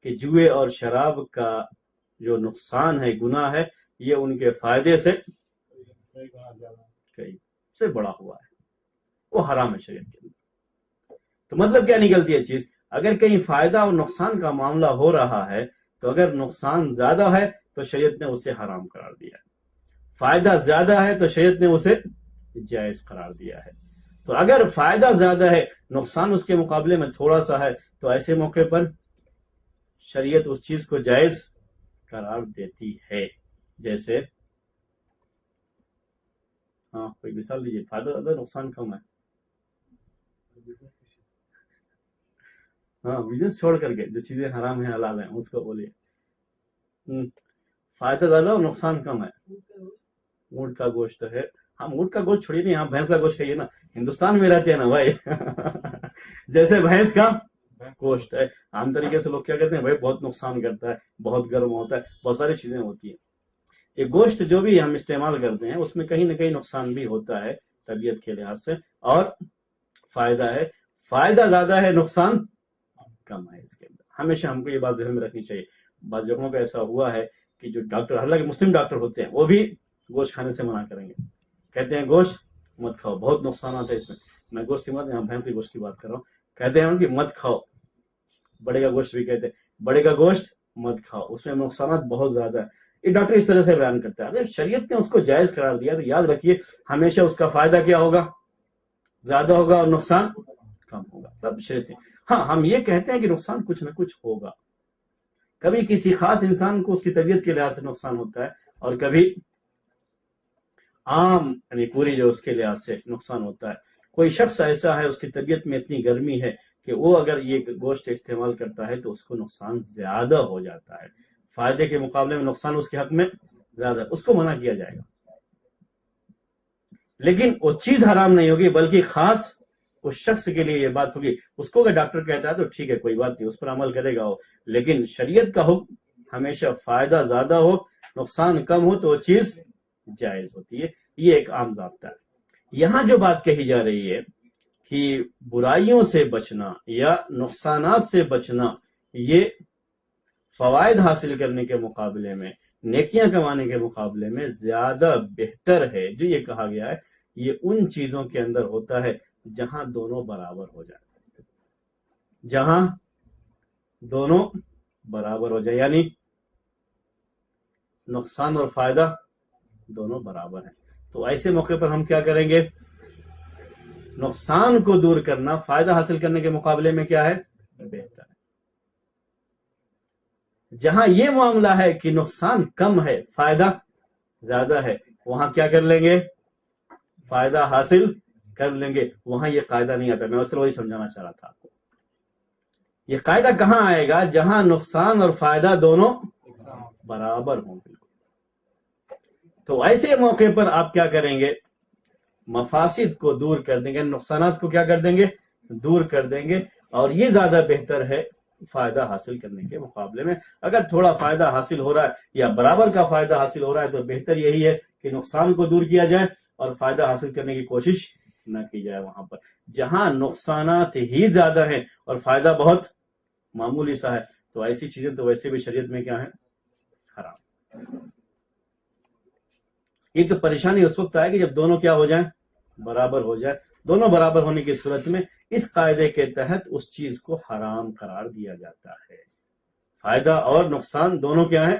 कि जुए और शराब का जो नुकसान है, गुनाह है, ये उनके फायदे से कई से बड़ा हुआ है, वो हराम है शरीयत के अंदर। तो मतलब क्या निकलती है चीज? अगर कहीं फायदा और नुकसान का मामला हो रहा है तो अगर नुकसान ज्यादा है तो शरीयत ने उसे हराम करार दिया है, फायदा ज्यादा है तो शरीयत ने उसे जायज करार दिया है। तो अगर फायदा ज्यादा है, नुकसान उसके मुकाबले में थोड़ा सा है, तो ऐसे मौके पर शरीयत उस चीज को जायज करार देती है। जैसे हाँ, कोई मिसाल दीजिए, फायदा ज्यादा नुकसान कम है। हाँ, बिजनेस छोड़ करके जो चीजें हराम है हलाल है उसको बोलिए। फायदा ज्यादा और नुकसान कम है। ऊंट का गोश्त है, हम ऊंट का गोश्त छोड़िए नहीं, हम भैंस का गोश्त खाइए ना, हिंदुस्तान में रहते हैं ना भाई। जैसे भैंस का गोश्त है, आम तरीके से लोग क्या कहते हैं, भाई बहुत नुकसान करता है, बहुत गर्म होता है, बहुत सारी चीजें होती है। ये गोश्त जो भी हम इस्तेमाल करते हैं उसमें कहीं ना कहीं नुकसान भी होता है तबीयत के लिहाज से, और फायदा है, फायदा ज्यादा है, नुकसान कम है इसके अंदर। हमेशा हमको ये बात ध्यान में रखनी चाहिए। बाद जगहों पे ऐसा हुआ है कि जो डॉक्टर, हालांकि मुस्लिम डॉक्टर होते हैं, वो भी गोश्त खाने से मना करेंगे, कहते हैं गोश्त मत खाओ, बहुत नुकसान आता है इसमें। मैं गोश्त की बात, यहाँ भैंस की गोश्त की बात कर रहा हूँ। कहते हैं उनकी मत खाओ। बड़े का गोश्त भी कहते हैं बड़े का गोश्त मत खाओ, उसमें नुकसान बहुत ज्यादा है। ये डॉक्टर इस तरह से बयान करता है। अगर शरीयत ने उसको जायज करार दिया तो याद रखिए हमेशा उसका फायदा क्या होगा? ज्यादा होगा और नुकसान कम होगा। तब शरीयत ने, हाँ, हम ये कहते हैं कि नुकसान कुछ ना कुछ होगा। कभी किसी खास इंसान को उसकी तबीयत के लिहाज से नुकसान होता है, और कभी आम यानी पूरी जो उसके लिहाज से नुकसान होता है। कोई शख्स ऐसा है उसकी तबीयत में इतनी गर्मी है کہ وہ اگر یہ گوشت استعمال کرتا ہے تو اس کو نقصان زیادہ ہو جاتا ہے، فائدے کے مقابلے میں نقصان اس کے حق میں زیادہ ہے، اس کو منع کیا جائے گا۔ لیکن وہ چیز حرام نہیں ہوگی، بلکہ خاص اس شخص کے لیے یہ بات ہوگی، اس کو اگر ڈاکٹر کہتا ہے تو ٹھیک ہے کوئی بات نہیں، اس پر عمل کرے گا وہ، لیکن شریعت کا حکم ہمیشہ فائدہ زیادہ ہو نقصان کم ہو تو وہ چیز جائز ہوتی ہے، یہ ایک عام ضابطہ ہے۔ یہاں جو بات کہی جا رہی ہے کہ برائیوں سے بچنا یا نقصانات سے بچنا، یہ فوائد حاصل کرنے کے مقابلے میں، نیکیاں کمانے کے مقابلے میں زیادہ بہتر ہے۔ جو یہ کہا گیا ہے یہ ان چیزوں کے اندر ہوتا ہے جہاں دونوں برابر ہو جائے، جہاں دونوں برابر ہو جائے، یعنی نقصان اور فائدہ دونوں برابر ہیں۔ تو ایسے موقع پر ہم کیا کریں گے؟ نقصان کو دور کرنا فائدہ حاصل کرنے کے مقابلے میں کیا ہے؟ بہتر ہے۔ جہاں یہ معاملہ ہے کہ نقصان کم ہے فائدہ زیادہ ہے، وہاں کیا کر لیں گے؟ فائدہ حاصل کر لیں گے، وہاں یہ قاعدہ نہیں آتا۔ میں وہی سمجھانا چاہ رہا تھا آپ کو، یہ قاعدہ کہاں آئے گا؟ جہاں نقصان اور فائدہ دونوں برابر ہوں۔ تو ایسے موقع پر آپ کیا کریں گے؟ مفاسد کو دور کر دیں گے، نقصانات کو کیا کر دیں گے؟ دور کر دیں گے، اور یہ زیادہ بہتر ہے فائدہ حاصل کرنے کے مقابلے میں۔ اگر تھوڑا فائدہ حاصل ہو رہا ہے یا برابر کا فائدہ حاصل ہو رہا ہے تو بہتر یہی ہے کہ نقصان کو دور کیا جائے اور فائدہ حاصل کرنے کی کوشش نہ کی جائے وہاں پر۔ جہاں نقصانات ہی زیادہ ہیں اور فائدہ بہت معمولی سا ہے تو ایسی چیزیں تو ویسے بھی شریعت میں کیا ہے؟ حرام۔ یہ تو پریشانی اس وقت آئے گی جب دونوں کیا ہو جائیں؟ برابر ہو جائے۔ دونوں برابر ہونے کی صورت میں اس قاعدے کے تحت اس چیز کو حرام قرار دیا جاتا ہے۔ فائدہ اور نقصان دونوں کیا ہیں؟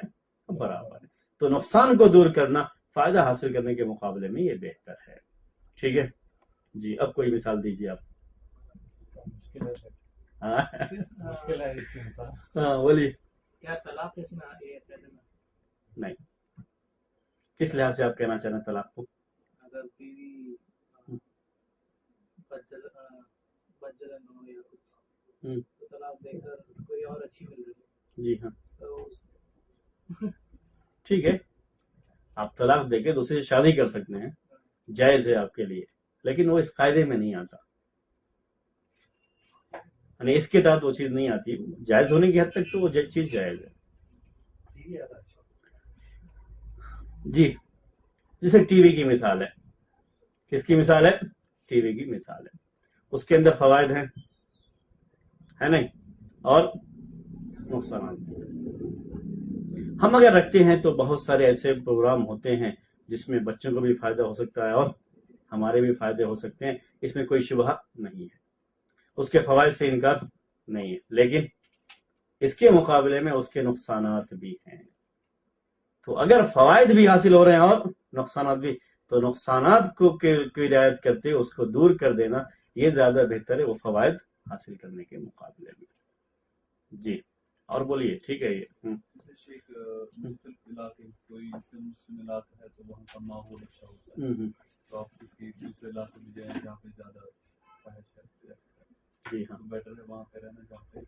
برابر ہے۔ تو نقصان کو دور کرنا فائدہ حاصل کرنے کے مقابلے میں یہ بہتر ہے۔ ٹھیک ہے جی، اب کوئی مثال دیجیے آپ۔ مشکل ہے اس کی مثال۔ ہاں بولیے۔ کیا طلاق اس میں یہ پہلے میں نہیں، کس لحاظ سے آپ کہنا چاہ رہے ہیں طلاق کو؟ اگر بیوی بجلن ہو یا کچھ تو طلاق دے کر کوئی اور اچھی مل رہی ہے جی ہاں، تو ٹھیک ہے، آپ طلاق دے کے دوسرے سے شادی کر سکتے ہیں، جائز ہے آپ کے لیے، لیکن وہ اس قاعدے میں نہیں آتا، یعنی اس کے تحت وہ چیز نہیں آتی۔ جائز ہونے کی حد تک تو وہ چیز جائز ہے۔ جی، جیسے ٹی وی کی مثال ہے۔ کس کی مثال ہے؟ ٹی وی کی مثال ہے۔ اس کے اندر فوائد ہیں، ہے نہیں، اور نقصانات بھی۔ ہم اگر رکھتے ہیں تو بہت سارے ایسے پروگرام ہوتے ہیں جس میں بچوں کو بھی فائدہ ہو سکتا ہے اور ہمارے بھی فائدے ہو سکتے ہیں، اس میں کوئی شبہ نہیں ہے، اس کے فوائد سے انکار نہیں ہے، لیکن اس کے مقابلے میں اس کے نقصانات بھی ہیں۔ تو اگر فوائد بھی حاصل ہو رہے ہیں اور نقصانات بھی، تو نقصانات کو کی رعایت کرتے اس کو دور کر دینا یہ زیادہ بہتر ہے وہ فوائد حاصل کرنے کے مقابلے میں۔ جی، اور بولیے۔ ٹھیک ہے، یہ شیخ مختلف علاقے کوئی سے مسلم علاقہ ہے تو وہاں کا ماحول اچھا ہوتا ہے، تو آپ کسی دوسرے علاقے میں جائیں جہاں پہ زیادہ خواہش ہے، جی ہاں، تو بیٹر ہے وہاں پہ رہنا جہاں پہ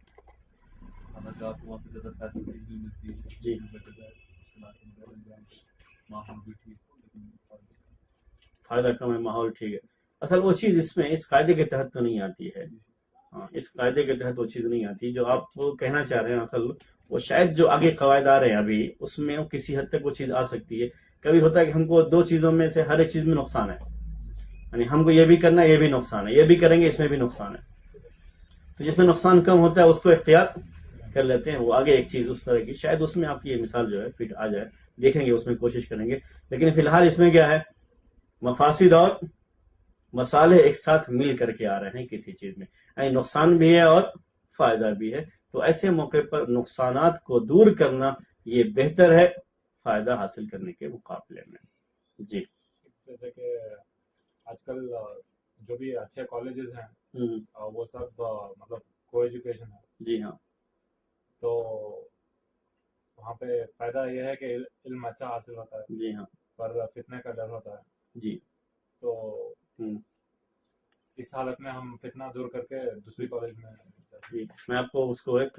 حالانکہ آپ کو وہاں پہ زیادہ فیسلٹیز بھی ملتی ہے، جی بیٹر ہے اس علاقے میں رہنا جہاں پہ ماحول بھی ٹھیک ہو لیکن فائدہ کم ہے، ماحول ٹھیک ہے۔ اصل وہ چیز اس میں اس قاعدے کے تحت تو نہیں آتی ہے، ہاں، اس قاعدے کے تحت وہ چیز نہیں آتی جو آپ کہنا چاہ رہے ہیں۔ اصل وہ شاید جو آگے قواعد آ رہے ہیں ابھی اس میں کسی حد تک وہ چیز آ سکتی ہے۔ کبھی ہوتا ہے کہ ہم کو دو چیزوں میں سے ہر ایک چیز میں نقصان ہے، یعنی ہم کو یہ بھی کرنا ہے، یہ بھی نقصان ہے، یہ بھی کریں گے اس میں بھی نقصان ہے، تو جس میں نقصان کم ہوتا ہے اس کو اختیار کر لیتے ہیں۔ وہ آگے ایک چیز اس طرح کی شاید اس میں آپ کی یہ مثال جو ہے فٹ آ جائے، دیکھیں گے اس میں کوشش کریں گے، لیکن فی الحال اس میں کیا ہے؟ مفاسد اور مصالح ایک ساتھ مل کر کے آ رہے ہیں کسی چیز میں، یعنی نقصان بھی ہے اور فائدہ بھی ہے۔ تو ایسے موقع پر نقصانات کو دور کرنا یہ بہتر ہے فائدہ حاصل کرنے کے مقابلے میں۔ جی، جیسے کہ آج کل جو بھی اچھے کالجز ہیں وہ سب مطلب کو ایجوکیشن ہے، جی ہاں، تو وہاں پہ فائدہ یہ ہے کہ علم اچھا حاصل ہوتا ہے، جی ہاں، پر فتنے کا ڈر ہوتا ہے۔ جی، تو اس इस हालत में हम फितना दूर करके दूसरी कॉलेज में जी, मैं आपको उसको एक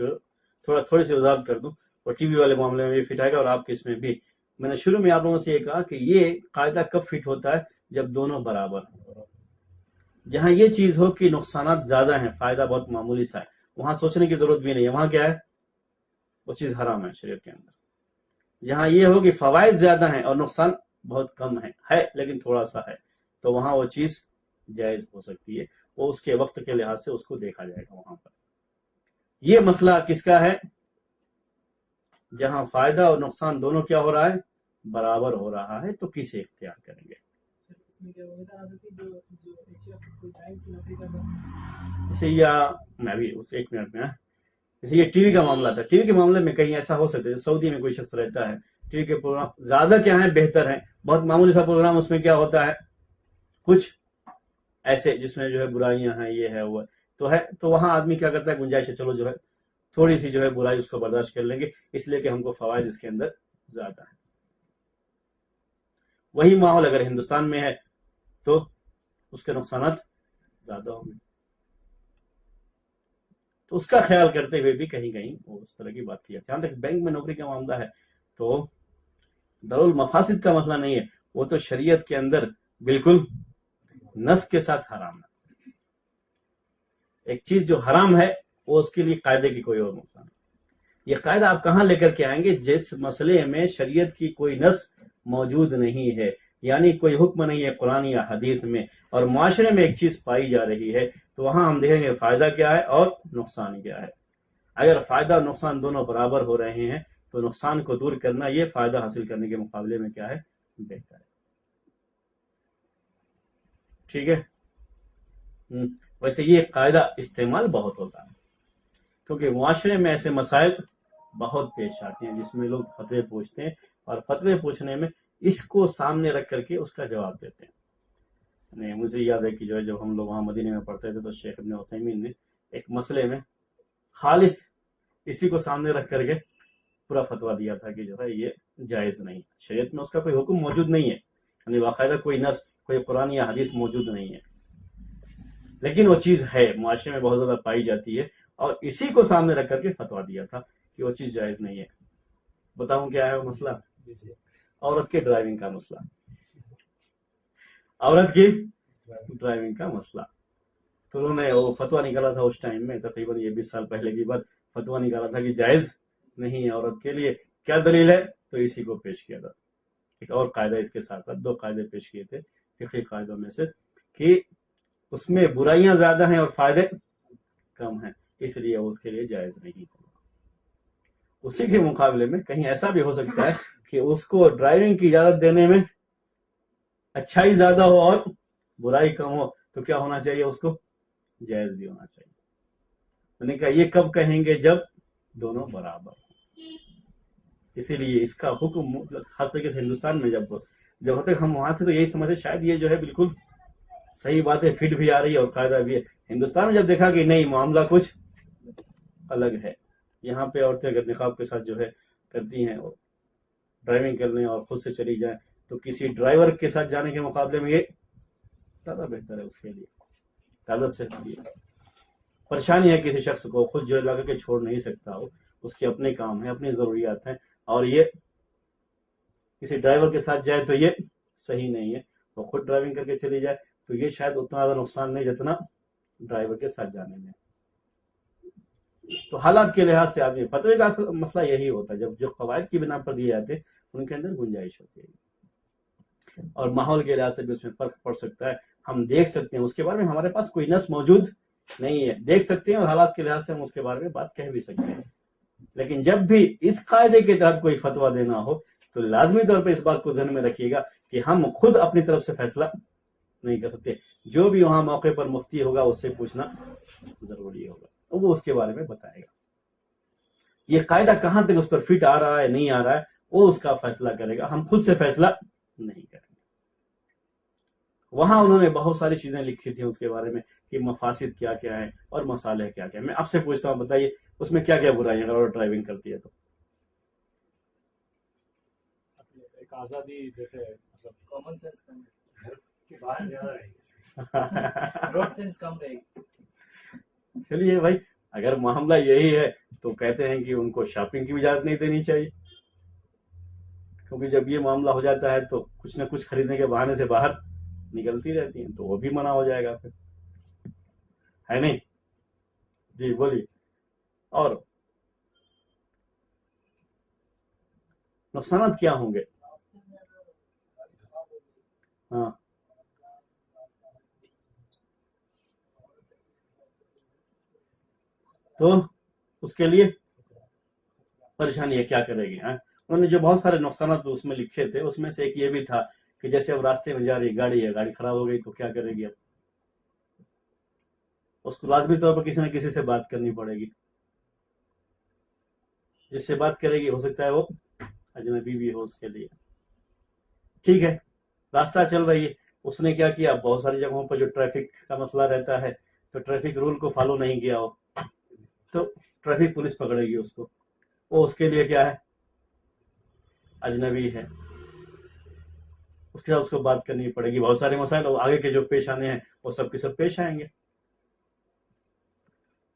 थोड़ी सी वजाहत कर दूं, और टीवी वाले मामले में भी फिट आएगा और आपके इसमें भी। मैंने शुरू में आप लोगों से ये कहा कि ये कायदा कब फिट होता है, जब दोनों बराबर हैं। जहां ये चीज हो कि नुकसान ज्यादा हैं, फायदा बहुत मामूली सा है, वहां सोचने की जरूरत भी नहीं है, वहां क्या है, वो चीज हराम है शरीयत के अंदर। जहां ये हो कि फवायद ज्यादा हैं और नुकसान बहुत कम है लेकिन थोड़ा सा है, तो वहां वो चीज जायज हो सकती है, वो उसके वक्त के लिहाज से उसको देखा जाएगा वहां पर। ये मसला किसका है, जहां फायदा और नुकसान दोनों क्या हो रहा है, बराबर हो रहा है, तो किसे इख्तियार करेंगे। इसमें क्या होगा सर, कि जो जो एक शख्स कोई टाइम की नौकरी कर रहा है, जैसे या मैं भी एक मिनट में, जैसे ये टीवी का मामला था, टीवी के मामले में कहीं ऐसा हो सकता है, सऊदी में कोई शख्स रहता है, टीवी के प्रोग्राम ज्यादा क्या है, बेहतर है, बहुत मामूली सा प्रोग्राम, उसमें क्या होता है, कुछ ऐसे जिसमें जो है बुराइयां हैं, ये है वो है, तो वहां आदमी क्या करता है, गुंजाइश है, चलो जो है थोड़ी सी जो है बुराई उसको बर्दाश्त कर लेंगे, इसलिए कि हमको फवायद इसके अंदर ज्यादा है। वही माहौल अगर हिंदुस्तान में है तो उसके नुकसान ज्यादा होंगे, तो उसका ख्याल करते हुए भी कहीं कहीं वो उस तरह की बात की जाती है। जहां तक बैंक में नौकरी का मामला है, तो दरुल मफासिद का मसला नहीं है, वो तो शरीयत के अंदर बिल्कुल नस के साथ हराम है। एक चीज जो हराम है, वो उसके लिए कायदे की कोई और नुकसान नहीं। ये कायदा आप कहां लेकर के आएंगे, जिस मसले में शरीयत की कोई नस मौजूद नहीं है, यानी कोई हुक्म नहीं है कुरान या हदीस में, और मुआशरे में एक चीज पाई जा रही है, तो वहां हम देखेंगे फायदा क्या है और नुकसान क्या है। अगर फायदा और नुकसान दोनों बराबर हो रहे हैं, तो नुकसान को दूर करना ये फायदा हासिल करने के मुकाबले में क्या है, बेहतर है। ठीक है। वैसे ये कायदा इस्तेमाल बहुत होता है, क्योंकि मुआशरे में ऐसे मसाइल बहुत पेश आते हैं जिसमें लोग फतवे पूछते हैं, और फतवे पूछने में इसको सामने रख करके उसका जवाब देते हैं। नहीं, मुझे याद है कि जो है, जब हम लोग वहां मदीने में पढ़ते थे, तो शेख इब्न उथैमीन ने एक मसले में खालिस इसी को सामने रख करके पूरा फतवा दिया था कि जो है ये जायज नहीं, शरीयत में उसका कोई हुक्म मौजूद नहीं है, यानी बाकायदा कोई नस, कोई कुरान या हदीस मौजूद नहीं है, लेकिन वो चीज है, मुआशरे में बहुत ज्यादा पाई जाती है, और इसी को सामने रख करके फतवा दिया था कि वो चीज जायज नहीं है। बताऊं क्या है वो मसला, औरत के ड्राइविंग का मसला, औरत की ड्राइविंग का मसला। तो उन्होंने वो फतवा निकाला था उस टाइम में, तकरीबन ये 20 साल पहले की बात, फतवा निकाला था कि जायज नहीं है औरत के लिए। क्या दलील है, तो इसी को पेश किया था। एक और कायदा इसके साथ साथ 2 कायदे पेश किए थे फिक़ही कायदों में से, कि उसमें बुराइयां ज्यादा हैं और फायदे कम हैं, इसलिए उसके लिए जायज नहीं होगा। उसी के मुकाबले में कहीं ऐसा भी हो सकता है कि उसको ड्राइविंग की इजाजत देने में अच्छाई ज्यादा हो और बुराई कम हो, तो क्या होना चाहिए, उसको जायज भी होना चाहिए। मैंने कहा ये कब कहेंगे, जब दोनों बराबर हो। इसीलिए इसका हुक्म खास तरीके से हिंदुस्तान में जब तक हम वहां थे, तो यही समझे शायद ये जो है बिल्कुल सही बात है, फिट भी आ रही है और कायदा भी है। हिंदुस्तान में जब देखा कि नहीं, मामला कुछ अलग है, यहाँ पे औरतें अगर निकाब के साथ जो है करती हैं और ड्राइविंग करने और खुद से चली जाए, तो किसी ड्राइवर के साथ जाने के मुकाबले में ये ज्यादा बेहतर है उसके लिए, ताकत से परेशानी है किसी शख्स को, खुद जो लगा के छोड़ नहीं सकता हो, उसके अपने काम है, अपनी जरूरियात हैं, और ये किसी ड्राइवर के साथ जाए तो ये सही नहीं है। वो खुद ड्राइविंग करके चली जाए तो ये शायद उतना ज्यादा नुकसान नहीं जितना ड्राइवर के साथ जाने में। तो हालात के लिहाज से आदमी, फतवे का मसला यही होता है, जब जो कवायद की बिना पर दिए जाते हैं उनके अंदर गुंजाइश होती है, और माहौल के लिहाज से भी उसमें फर्क पड़ सकता है। हम देख सकते हैं, उसके बारे में हमारे पास कोई नस मौजूद नहीं है, देख सकते हैं, और हालात के लिहाज से हम उसके बारे में बात कह भी सकते हैं। लेकिन जब भी इस कायदे के तहत कोई फतवा देना हो, तो लाजमी तौर पर इस बात को ध्यान में रखिएगा कि हम खुद अपनी तरफ से फैसला नहीं कर सकते। जो भी वहां मौके पर मुफ्ती होगा उससे पूछना जरूरी होगा, तो वो उसके बारे में बताएगा। ये कायदा कहां तक उस पर फिट आ रहा है, नहीं आ रहा है, वो उसका फैसला करेगा, हम खुद से फैसला नहीं करेंगे। वहां उन्होंने बहुत सारी चीजें लिखी थी उसके बारे में कि मफासिद क्या क्या है और मसाले क्या क्या है। मैं आपसे पूछता हूं, बताइए उसमें क्या क्या बुराइयां अगर ड्राइविंग करती है तो? एक आज़ादी, जैसे मतलब कॉमन सेंस का घर के बाहर ज्यादा रहेगी, रोड सेंस कम रहेगी। चलिए भाई, अगर मामला यही है तो कहते हैं कि उनको शॉपिंग की इजाजत नहीं देनी चाहिए, क्योंकि जब ये मामला हो जाता है तो कुछ ना कुछ खरीदने के बहाने से बाहर निकलती रहती हैं, तो वो भी मना हो जाएगा फिर, है नहीं? जी बोलिए। और नुकसान क्या होंगे? हाँ, तो उसके लिए परेशानी है, क्या करेगी? हाँ, उन्होंने जो बहुत सारे नुकसान उसमें लिखे थे, उसमें से एक ये भी था कि जैसे अब रास्ते में जा रही गाड़ी है, गाड़ी खराब हो गई तो क्या करेगी? अब उसको लाजमी तौर पर किसी न किसी से बात करनी पड़ेगी, जिससे बात करेगी हो सकता है वो अजनबी भी हो उसके लिए। ठीक है, रास्ता चल रही है, उसने क्या किया, बहुत सारी जगहों पर जो ट्रैफिक का मसला रहता है, तो ट्रैफिक रूल को फॉलो नहीं किया हो तो ट्रैफिक पुलिस पकड़ेगी उसको, वो उसके लिए क्या है, अजनबी है, उसके साथ उसको बात करनी पड़ेगी। बहुत सारे मसाइल आगे के जो पेश आने हैं वो सब के सब पेश आएंगे।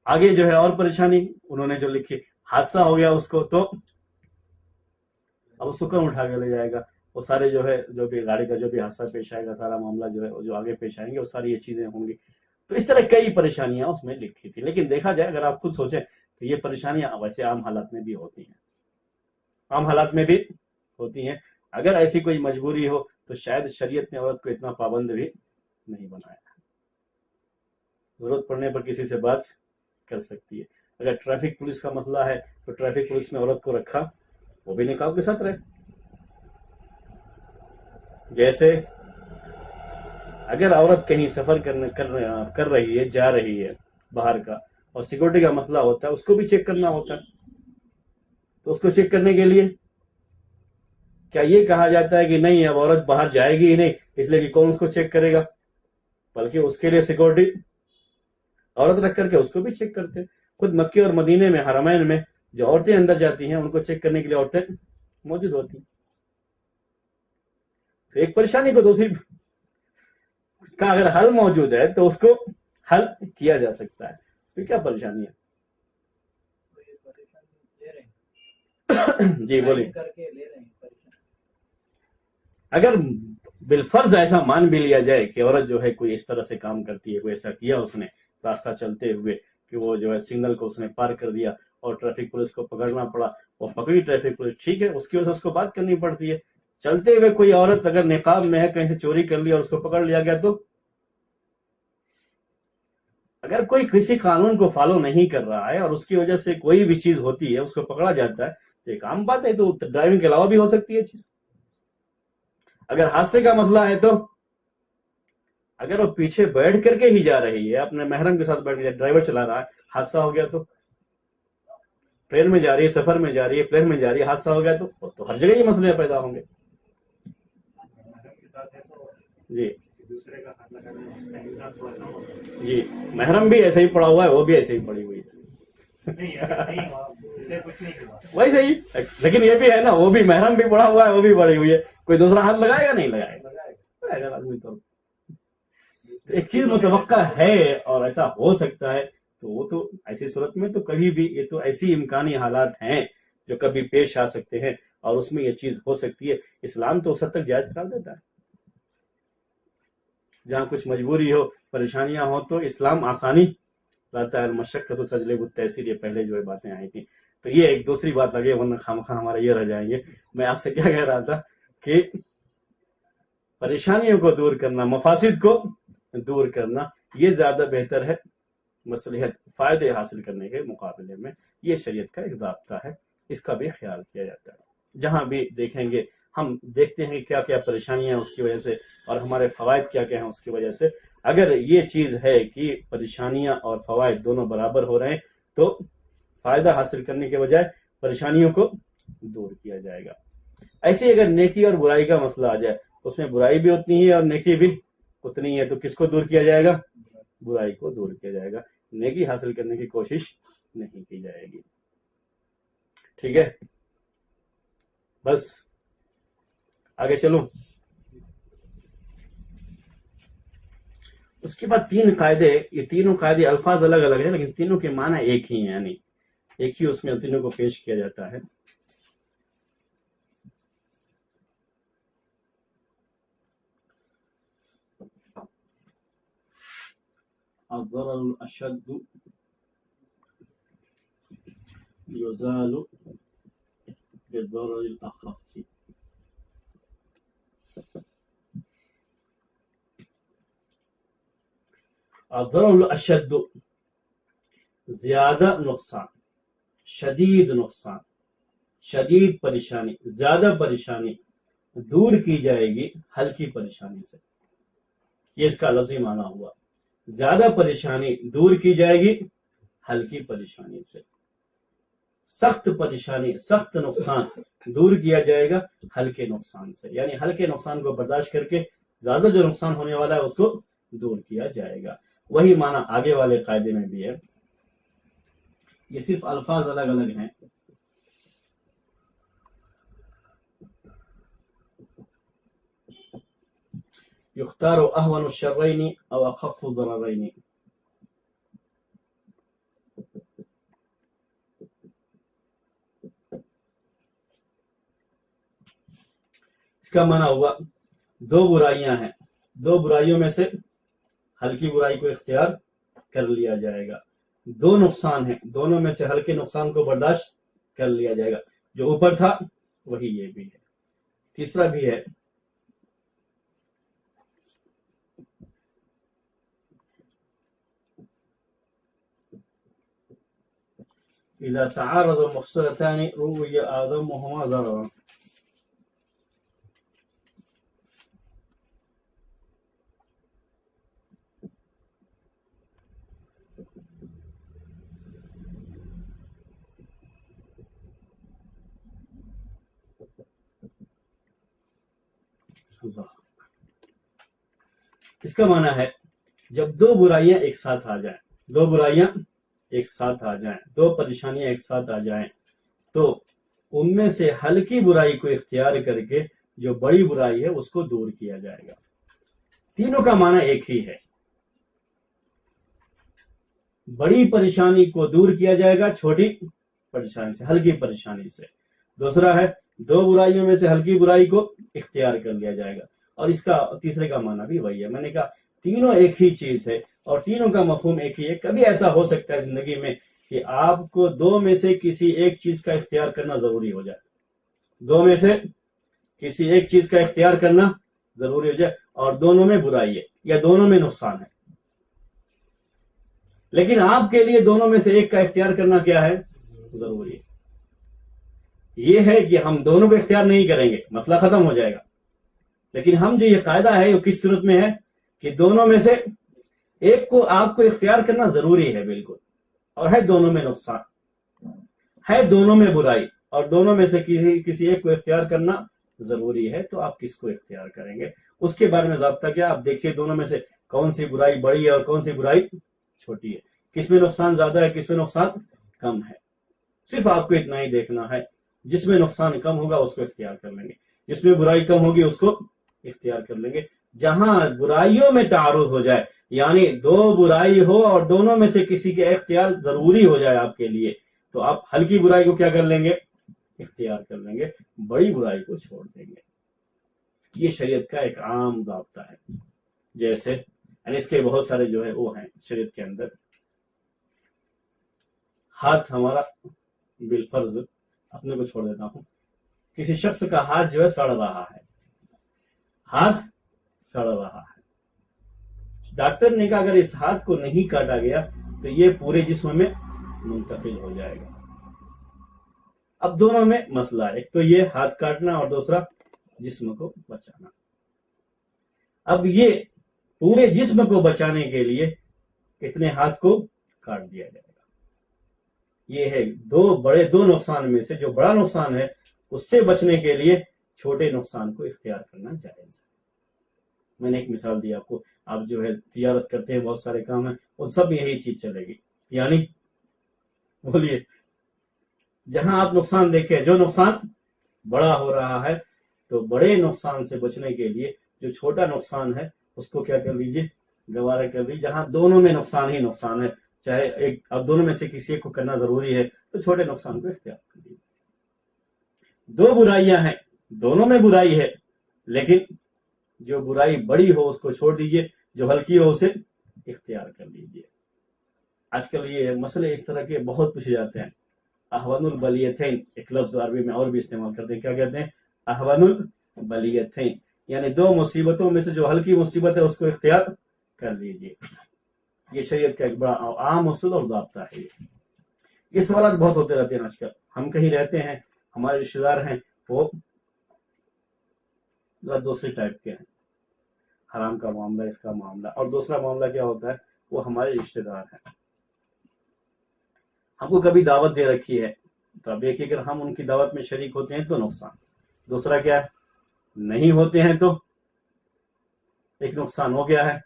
आगे जो है और परेशानी उन्होंने जो लिखी, हादसा हो गया उसको तो अब उसको कौन उठा के ले जाएगा? वो सारे जो है, जो भी गाड़ी का जो भी हादसा पेश आएगा, सारा मामला जो है जो आगे पेश आएंगे, वो सारी ये चीजें होंगी। तो इस तरह कई परेशानियां उसमें लिखी थी, लेकिन देखा जाए अगर आप खुद सोचें तो ये परेशानियां वैसे आम हालात में भी होती हैं, आम हालात में भी होती हैं। अगर ऐसी कोई मजबूरी हो तो शायद शरीयत ने औरत को इतना पाबंद भी नहीं बनाया, जरूरत पड़ने पर किसी से बात कर सकती है। अगर ट्रैफिक पुलिस का मसला है तो ट्रैफिक पुलिस में औरत को रखा, वो भी निकाब के साथ रहे। जैसे अगर औरत कहीं सफर कर रही है, जा रही है बाहर का, और सिक्योरिटी का मसला होता है, उसको भी चेक करना होता है, तो उसको चेक करने के लिए क्या ये कहा जाता है कि नहीं अब औरत बाहर जाएगी ही नहीं, इसलिए कि कौन उसको चेक करेगा? बल्कि उसके लिए सिक्योरिटी औरत रख करके उसको भी चेक करते हैं। खुद मक्के और मदीने में, हरमैन में जो औरतें अंदर जाती हैं उनको चेक करने के लिए औरतें मौजूद होती हैं। तो एक परेशानी को दूसरी का अगर हल मौजूद है तो उसको हल किया जा सकता है। तो क्या परेशानी है? तो ये परेशानी ले रहे हैं, जी बोलिए। करके ले रहे हैं परेशानी। अगर बिलफर्ज ऐसा मान भी लिया जाए कि औरत जो है कोई इस तरह से काम करती है, कोई ऐसा किया उसने रास्ता चलते हुए कि वो जो है सिग्नल को उसने पार कर दिया और ट्रैफिक पुलिस को पकड़ना पड़ा, वो पकड़ी ट्रैफिक पुलिस, ठीक है, उसकी वजह से उसको बात करनी पड़ती है। चलते हुए कोई औरत अगर निकाब में है, कहीं से चोरी कर लिया और उसको पकड़ लिया गया, तो अगर कोई किसी कानून को फॉलो नहीं कर रहा है और उसकी वजह से कोई भी चीज होती है, उसको पकड़ा जाता है, तो एक आम बात है, तो ड्राइविंग के अलावा भी हो सकती है चीज। अगर हादसे का मसला है तो अगर वो पीछे बैठ करके ही जा रही है, अपने महरम के साथ बैठ के ड्राइवर चला रहा है, हादसा हो गया, तो ट्रेन में जा रही है, सफर में जा रही है, प्लेन में जा रही है, हादसा हो गया, तो हर जगह ये मसले पैदा होंगे। महरम के साथ है तो जी दूसरे का हाथ लगाना उसका इंसान थोड़ा कम होगा। जी, महरम भी ऐसे ही पड़ा हुआ है, वो भी ऐसे ही पड़ी हुई है, नहीं अगर नहीं हुआ, इसे कुछ नहीं हुआ। वैसे ही। लेकिन ये भी है ना, वो भी महरम भी पड़ा हुआ है, वो भी पड़ी हुई है, कोई दूसरा हाथ लगाएगा? नहीं लगाएगा आदमी। तो एक चीज मुतवक्का है और ऐसा हो सकता है, तो वो तो ऐसी सूरत में तो कभी भी, ये तो ऐसी इम्कानी हालात हैं जो कभी पेश आ सकते हैं और उसमें ये चीज हो सकती है। इस्लाम तो उस हद तक जायज करार देता है, जहां कुछ मजबूरी हो, परेशानियां हो, तो इस्लाम आसानी लाता है। मशक्कत तो तजलिब तहसीर, ये पहले जो है बातें आई थी। तो ये एक दूसरी बात लगे, वरना खामखा हमारा ये रह जाएंगे। मैं आपसे क्या कह रहा था कि परेशानियों को दूर करना, मफासिद को दूर करना, ये ज्यादा बेहतर है मसलहत फायदे हासिल करने के मुकाबले में। ये शरीयत का एक ज़ाब्ता है, इसका भी ख्याल किया जाता है। जहां भी देखेंगे हम देखते हैं क्या क्या परेशानियां उसकी वजह से और हमारे फवायद क्या क्या हैं उसकी वजह से। अगर ये चीज है कि परेशानियां और फवायद दोनों बराबर हो रहे हैं, तो फायदा हासिल करने के बजाय परेशानियों को दूर किया जाएगा। ऐसे अगर नेकी और बुराई का मसला आ जाए, उसमें बुराई भी उतनी ही और नेकी भी उतनी है, तो किसको दूर किया जाएगा? बुराई को दूर किया जाएगा, नेकी हासिल करने की कोशिश नहीं की जाएगी। ठीक है, बस आगे चलूं। اس کے بعد 3 قاعدے، یہ تینوں قاعدے الفاظ الگ الگ ہیں لیکن تینوں کے معنی ایک ہی ہیں، یعنی ایک ہی اس میں تینوں کو پیش کیا جاتا ہے۔ الضرر الاشد يزال بالضرر الاخف۔ الضرر الاشد زیادہ نقصان، شدید نقصان، شدید پریشانی، زیادہ پریشانی دور کی جائے گی ہلکی پریشانی سے، یہ اس کا لفظی معنی ہوا۔ زیادہ پریشانی دور کی جائے گی ہلکی پریشانی سے، سخت پریشانی، سخت نقصان دور کیا جائے گا ہلکے نقصان سے، یعنی ہلکے نقصان کو برداشت کر کے زیادہ جو نقصان ہونے والا ہے اس کو دور کیا جائے گا۔ وہی معنی آگے والے قاعدے میں بھی ہے، یہ صرف الفاظ الگ الگ ہیں۔ یختار اہون الشرین او اخف الضررین، اس کا معنی ہوا 2 برائیاں ہیں، 2 برائیوں میں سے ہلکی برائی کو اختیار کر لیا جائے گا، 2 نقصان ہیں، دونوں میں سے ہلکے نقصان کو برداشت کر لیا جائے گا، جو اوپر تھا وہی یہ بھی ہے۔ تیسرا بھی ہے اذا تعارض مفسدتان روی اعظمهما ضررا، اس کا معنی ہے جب 2 برائیاں ایک ساتھ آ جائیں، 2 برائیاں ایک ساتھ آ جائیں، 2 پریشانیاں ایک ساتھ آ جائیں، تو ان میں سے ہلکی برائی کو اختیار کر کے جو بڑی برائی ہے اس کو دور کیا جائے گا۔ تینوں کا معنی ایک ہی ہے، بڑی پریشانی کو دور کیا جائے گا چھوٹی پریشانی سے، ہلکی پریشانی سے۔ دوسرا ہے 2 برائیوں میں سے ہلکی برائی کو اختیار کر لیا جائے گا، اور اس کا تیسرے کا معنی بھی وہی ہے۔ میں نے کہا تینوں ایک ہی چیز ہے اور تینوں کا مفہوم ایک ہی ہے۔ کبھی ایسا ہو سکتا ہے زندگی میں کہ آپ کو 2 میں سے کسی ایک چیز کا اختیار کرنا ضروری ہو جائے، 2 میں سے کسی ایک چیز کا اختیار کرنا ضروری ہو جائے، اور دونوں میں برائی ہے یا دونوں میں نقصان ہے، لیکن آپ کے لیے دونوں میں سے ایک کا اختیار کرنا کیا ہے؟ ضروری ہے۔ یہ ہے کہ ہم دونوں کو اختیار نہیں کریں گے مسئلہ ختم ہو جائے گا، لیکن ہم جو یہ قاعدہ ہے وہ کس صورت میں ہے کہ دونوں میں سے ایک کو آپ کو اختیار کرنا ضروری ہے بالکل، اور ہے دونوں میں نقصان، ہے دونوں میں برائی، اور دونوں میں سے کسی ایک کو اختیار کرنا ضروری ہے، تو آپ کس کو اختیار کریں گے؟ اس کے بارے میں ضابطہ کیا؟ آپ دیکھیے دونوں میں سے کون سی برائی بڑی ہے اور کون سی برائی چھوٹی ہے، کس میں نقصان زیادہ ہے کس میں نقصان کم ہے۔ صرف آپ کو اتنا ہی دیکھنا ہے، جس میں نقصان کم ہوگا اس کو اختیار کر لیں گے، جس میں برائی کم ہوگی اس کو اختیار کر لیں گے۔ جہاں برائیوں میں تعارض ہو جائے، یعنی 2 برائی ہو اور دونوں میں سے کسی کے اختیار ضروری ہو جائے آپ کے لیے، تو آپ ہلکی برائی کو کیا کر لیں گے؟ اختیار کر لیں گے، بڑی برائی کو چھوڑ دیں گے۔ یہ شریعت کا ایک عام ضابطہ ہے، جیسے یعنی اس کے بہت سارے جو ہے وہ ہیں شریعت کے اندر۔ ہاتھ ہمارا بالفرض، اپنے کو چھوڑ دیتا ہوں، کسی شخص کا ہاتھ جو ہے سڑ رہا ہے، ہاتھ سڑ رہا ہے، ڈاکٹر نے کہا اگر اس ہاتھ کو نہیں کاٹا گیا تو یہ پورے جسم میں منتقل ہو جائے گا۔ اب دونوں میں مسئلہ ہے، ایک تو یہ ہاتھ کاٹنا اور دوسرا جسم کو بچانا۔ اب یہ پورے جسم کو بچانے کے لیے اتنے ہاتھ کو کاٹ دیا جائے گا۔ یہ ہے 2 نقصان میں سے جو بڑا نقصان ہے اس سے بچنے کے لیے چھوٹے نقصان کو اختیار کرنا جائز ہے۔ میں نے ایک مثال دی آپ کو، آپ جو ہے تجارت کرتے ہیں، بہت سارے کام ہیں، وہ سب یہی چیز چلے گی، یعنی بولیے جہاں آپ نقصان دیکھیں، جو نقصان بڑا ہو رہا ہے تو بڑے نقصان سے بچنے کے لیے جو چھوٹا نقصان ہے اس کو کیا کر لیجئے؟ गवारा कर लीजिए, जहां दोनों में नुकसान ही नुकसान है, चाहे एक, अब दोनों में से किसी एक को करना जरूरी है तो छोटे नुकसान को इख्तियार कर लीजिए। दो बुराइयां हैं, दोनों में बुराई है, लेकिन जो बुराई बड़ी हो उसको छोड़ दीजिए, जो हल्की हो उसे इख्तियार कर लीजिए। आजकल ये मसले इस तरह के बहुत पूछे जाते हैं। अहवानुल बलियतैन एक लफ्ज अरबी में और भी इस्तेमाल करते हैं, क्या कहते हैं? अहवानुल बलियतैन, यानी दो मुसीबतों में से जो हल्की मुसीबत है उसको इख्तियार कर लीजिए। ये शरीयत का एक बड़ा आम उसूल और दाब्ता है। ये सवाल बहुत होते रहते हैं आजकल। हम कहीं रहते हैं, हमारे रिश्तेदार हैं, वो दूसरे टाइप के हैं, हराम का मामला, इसका मामला, और दूसरा मामला क्या होता है, वो हमारे रिश्तेदार हैं, हमको कभी दावत दे रखी है, तो अब एक अगर हम उनकी दावत में शरीक होते हैं तो नुकसान, दूसरा क्या है, नहीं होते हैं तो एक नुकसान हो गया है,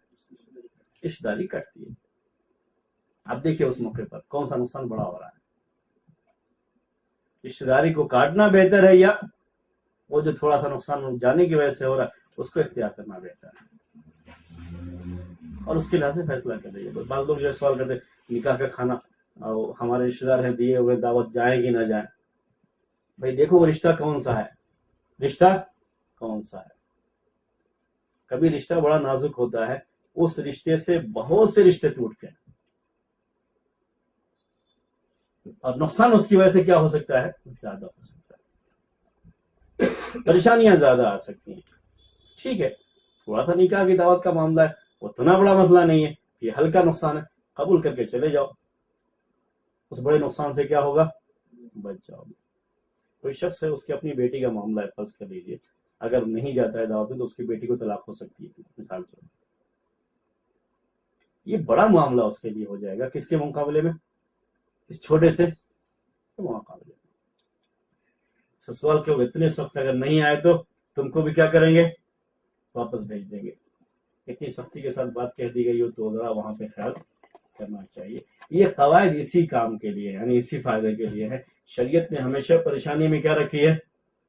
रिश्तेदारी कटती है। अब देखिए उस मौके पर कौन सा नुकसान बड़ा हो रहा है, रिश्तेदारी को काटना बेहतर है या वो जो थोड़ा सा नुकसान जाने की वजह से हो रहा है उसको इख्तियार करना बेहतर है, और उसके लिहाज से फैसला कर लीजिए। बाद लोग जो सवाल करते निकाह का खाना और हमारे रिश्तेदार हैं दिए हुए, दावत जाए कि ना जाए, भाई देखो वो रिश्ता कौन सा है, रिश्ता कौन सा है। कभी रिश्ता बड़ा नाजुक होता है, उस रिश्ते से बहुत से रिश्ते टूटते हैं, और नुकसान उसकी वजह से क्या हो सकता है, ज्यादा हो सकता है, परेशानियां ज्यादा आ सकती हैं। ठीक है, थोड़ा सा निकाह की दावत का मामला है, उतना बड़ा मसला नहीं है, ये हल्का नुकसान है, कबूल करके चले जाओ, उस बड़े नुकसान से क्या होगा, बच जाओगे। कोई शख्स है, उसकी अपनी बेटी का मामला है, फर्ज कर लीजिए, अगर नहीं जाता है दावत में तो उसकी बेटी को तलाक हो सकती है, मिसाल के, ये बड़ा मामला उसके लिए हो जाएगा, किसके मुकाबले में, इस छोटे से मुकाबले में। ससुराल के इतने सख्त अगर नहीं आए तो तुमको भी क्या करेंगे, वापस भेज देंगे। इतनी सख्ती के साथ बात कह दी गई हो तो जरा वहां पे ख्याल करना चाहिए। ये कवायद इसी काम के लिए, यानी इसी फायदे के लिए है। शरीयत ने हमेशा परेशानी में क्या रखी है,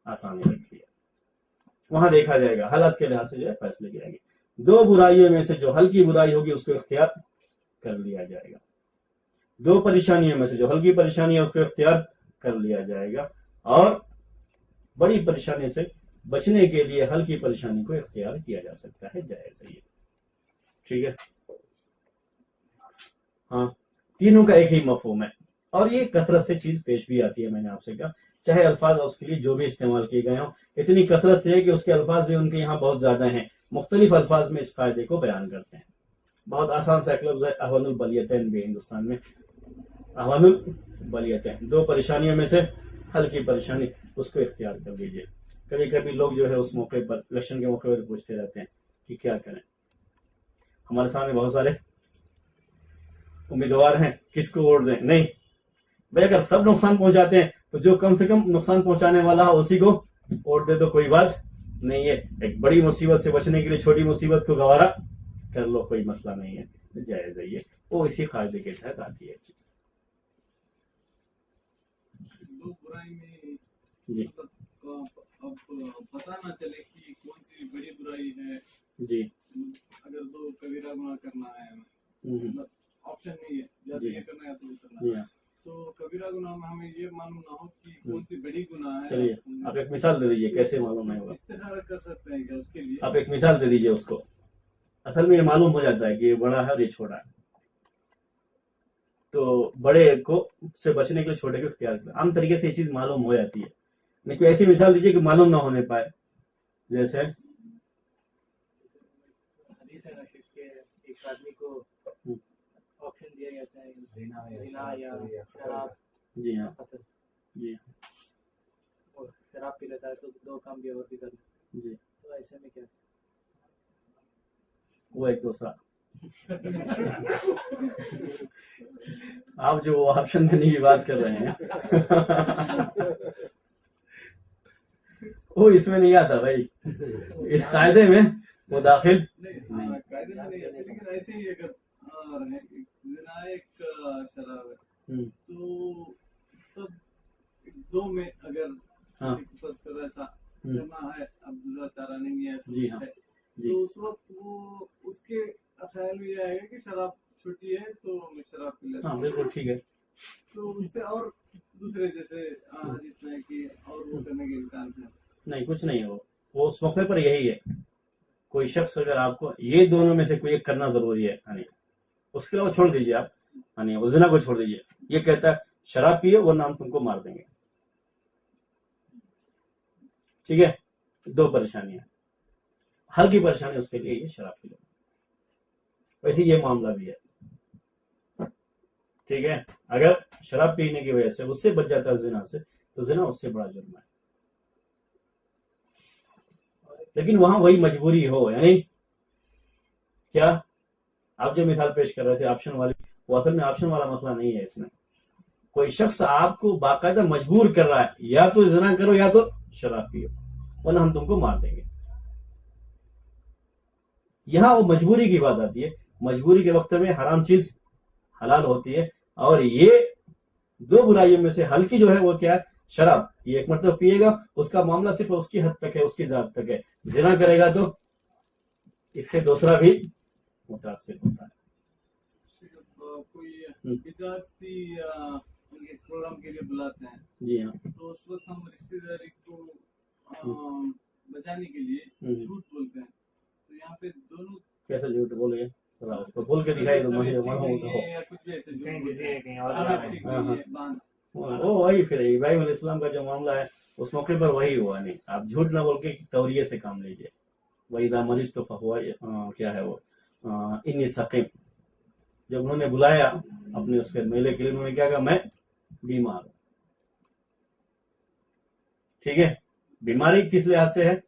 आसानी रखी है। वहां देखा जाएगा, हालात के लिहाज से जो है फैसले किए जाएंगे। दो बुराइयों में से जो हल्की बुराई होगी उसको इख्तियार कर लिया जाएगा, दो परेशानियों में से जो हल्की परेशानी है उसको इख्तियार कर लिया जाएगा, और बड़ी परेशानी से बचने के लिए हल्की परेशानी को इख्तियार किया जा सकता है, जायज है ये। ठीक है, हाँ, तीनों का एक ही मफहूम है, और ये कसरत से चीज पेश भी आती है। मैंने आपसे कहा चाहे अल्फाज उसके लिए जो भी इस्तेमाल किए गए हों, इतनी कसरत से है कि उसके अल्फाज भी उनके यहाँ बहुत ज्यादा हैं, मुख्तलिफ अल्फाज में इस फायदे को बयान करते हैं। बहुत आसान सा एक लफ्ज है अहवानुल बलियतैन भी हिंदुस्तान में, अहवानुल बलियतैन, दो परेशानियों में से हल्की परेशानी, उसको इख्तियार कर लीजिए। कभी कभी लोग जो है उस मौके पर, इलेक्शन के मौके पर पूछते रहते हैं कि क्या करें, हमारे सामने बहुत सारे उम्मीदवार हैं, किसको वोट दें। नहीं भाई, अगर सब नुकसान पहुंचाते हैं तो जो कम से कम नुकसान पहुंचाने वाला है उसी को वोट दे दो, कोई बात नहीं है। एक बड़ी मुसीबत से बचने के लिए छोटी मुसीबत को गवारा कर लो, कोई मसला नहीं है, जायज है ये, वो इसी कायदे के तहत आती है चीज। लोग बुराई में जी अब पता ना चले कि कौन सी बड़ी बुराई है। जी, अगर दो कबीरा गुनाह करना है, हम्म, मतलब ऑप्शन नहीं है, या तो जी। ये करना है या तो वो करना जी है, हाँ। तो कबीरा गुनाह में हमें ये मालूम ना हो कि कौन सी बड़ी गुनाह है। चलिए आप एक मिसाल दे दीजिए, कैसे मालूम है होगा, इस्तिखारा कर सकते हैं क्या उसके लिए? आप एक मिसाल दे दीजिए उसको। असल में ये मालूम हो जाता है कि ये बड़ा है और ये छोटा है, तो बड़े को से बचने के लिए छोटे को इख्तियार करें। आम तरीके से ये चीज मालूम हो जाती है, नहीं कोई ऐसी मिसाल दीजिए कि मालूम ना होने पाए। जैसे हदीस है ना कि एक आदमी को ऑप्शन दिया जाता है, जिना या शराब जी हाँ, कत्ल, जी और शराब पी लेता है तो दो काम भी और भी कर ले, जी, तो ऐसे में क्या? वो एक दूसरा आप जो ऑप्शन देने की बात कर रहे हैं वो इसमें नहीं आता भाई, इस कायदे में वो दाखिल नहीं, कायदे में नहीं है, लेकिन ऐसे ही अगर जिना एक शराब है, तो तब दो में अगर हाँ, किसी को फर्ज ऐसा करना है, अब दूसरा चारा नहीं है, जी हाँ, है, जी तो उस वक्त वो उसके ख्याल में ये आएगा कि शराब छोटी है तो मैं शराब पी लेता हाँ हूँ, बिल्कुल ठीक है। तो उससे और दूसरे जैसे हदीस में है कि और वो करने के इनकार है। नहीं कुछ नहीं है वो उस मौके पर यही है। कोई शख्स अगर आपको ये दोनों में से कोई एक करना जरूरी है यानी उसके अलावा छोड़ दीजिए आप यानी उस जिना को छोड़ दीजिए। ये कहता है शराब पियो वरना हम तुमको मार देंगे, ठीक है। दो परेशानियां, हल्की परेशानी उसके लिए ये शराब पी लो, वैसे ये मामला भी है, ठीक है। अगर शराब पीने की वजह से उससे बच जाता है जिना से तो जिना उससे बड़ा जुर्म है। लेकिन वहां वही मजबूरी हो यानी क्या आप जो मिसाल पेश कर रहे थे ऑप्शन वाली, वो असल में ऑप्शन वाला मसला नहीं है। इसमें कोई शख्स आपको बाकायदा मजबूर कर रहा है या तो जिना करो या तो शराब पियो वरना हम तुमको मार देंगे। यहां वो मजबूरी की बात आती है। मजबूरी के वक्त में हराम चीज हलाल होती है और ये दो बुराइयों में से हल्की जो है वो क्या है, शराब। ये एक मरतबा पिएगा उसका मामला सिर्फ उसकी हद तक है, उसकी जात तक है। जिना करेगा तो इससे दूसरा भी मुतासिर होता है। कोई विद्यार्थी उनके प्रोग्राम के लिए बुलाते हैं जी हाँ, तो उस वक्त हम रिश्तेदारी को बचाने के लिए झूठ बोलते हैं, तो यहाँ पे दोनों कैसे झूठ बोले थोड़ा उसको बोल के दिखाई तो मुझे मालूम होता हो। या कुछ भी ऐसे झूठ कहीं बोलते बिजी हैं, है कहीं और हाँ, जा रहे हैं। ठीक नहीं है, बांध वो वही फिर इब्राहिम अलैहिस्सलाम का जो मामला है उस मौके पर वही हुआ। नहीं आप झूठ ना बोल के तौरिये से काम लीजिए। वही दा मरीज तो हुआ क्या है वो इन्नी सकीम, जब उन्होंने बुलाया अपने उसके मेले के लिए उन्होंने क्या कहा, मैं बीमार हूं, ठीक है। बीमारी किस लिहाज से है,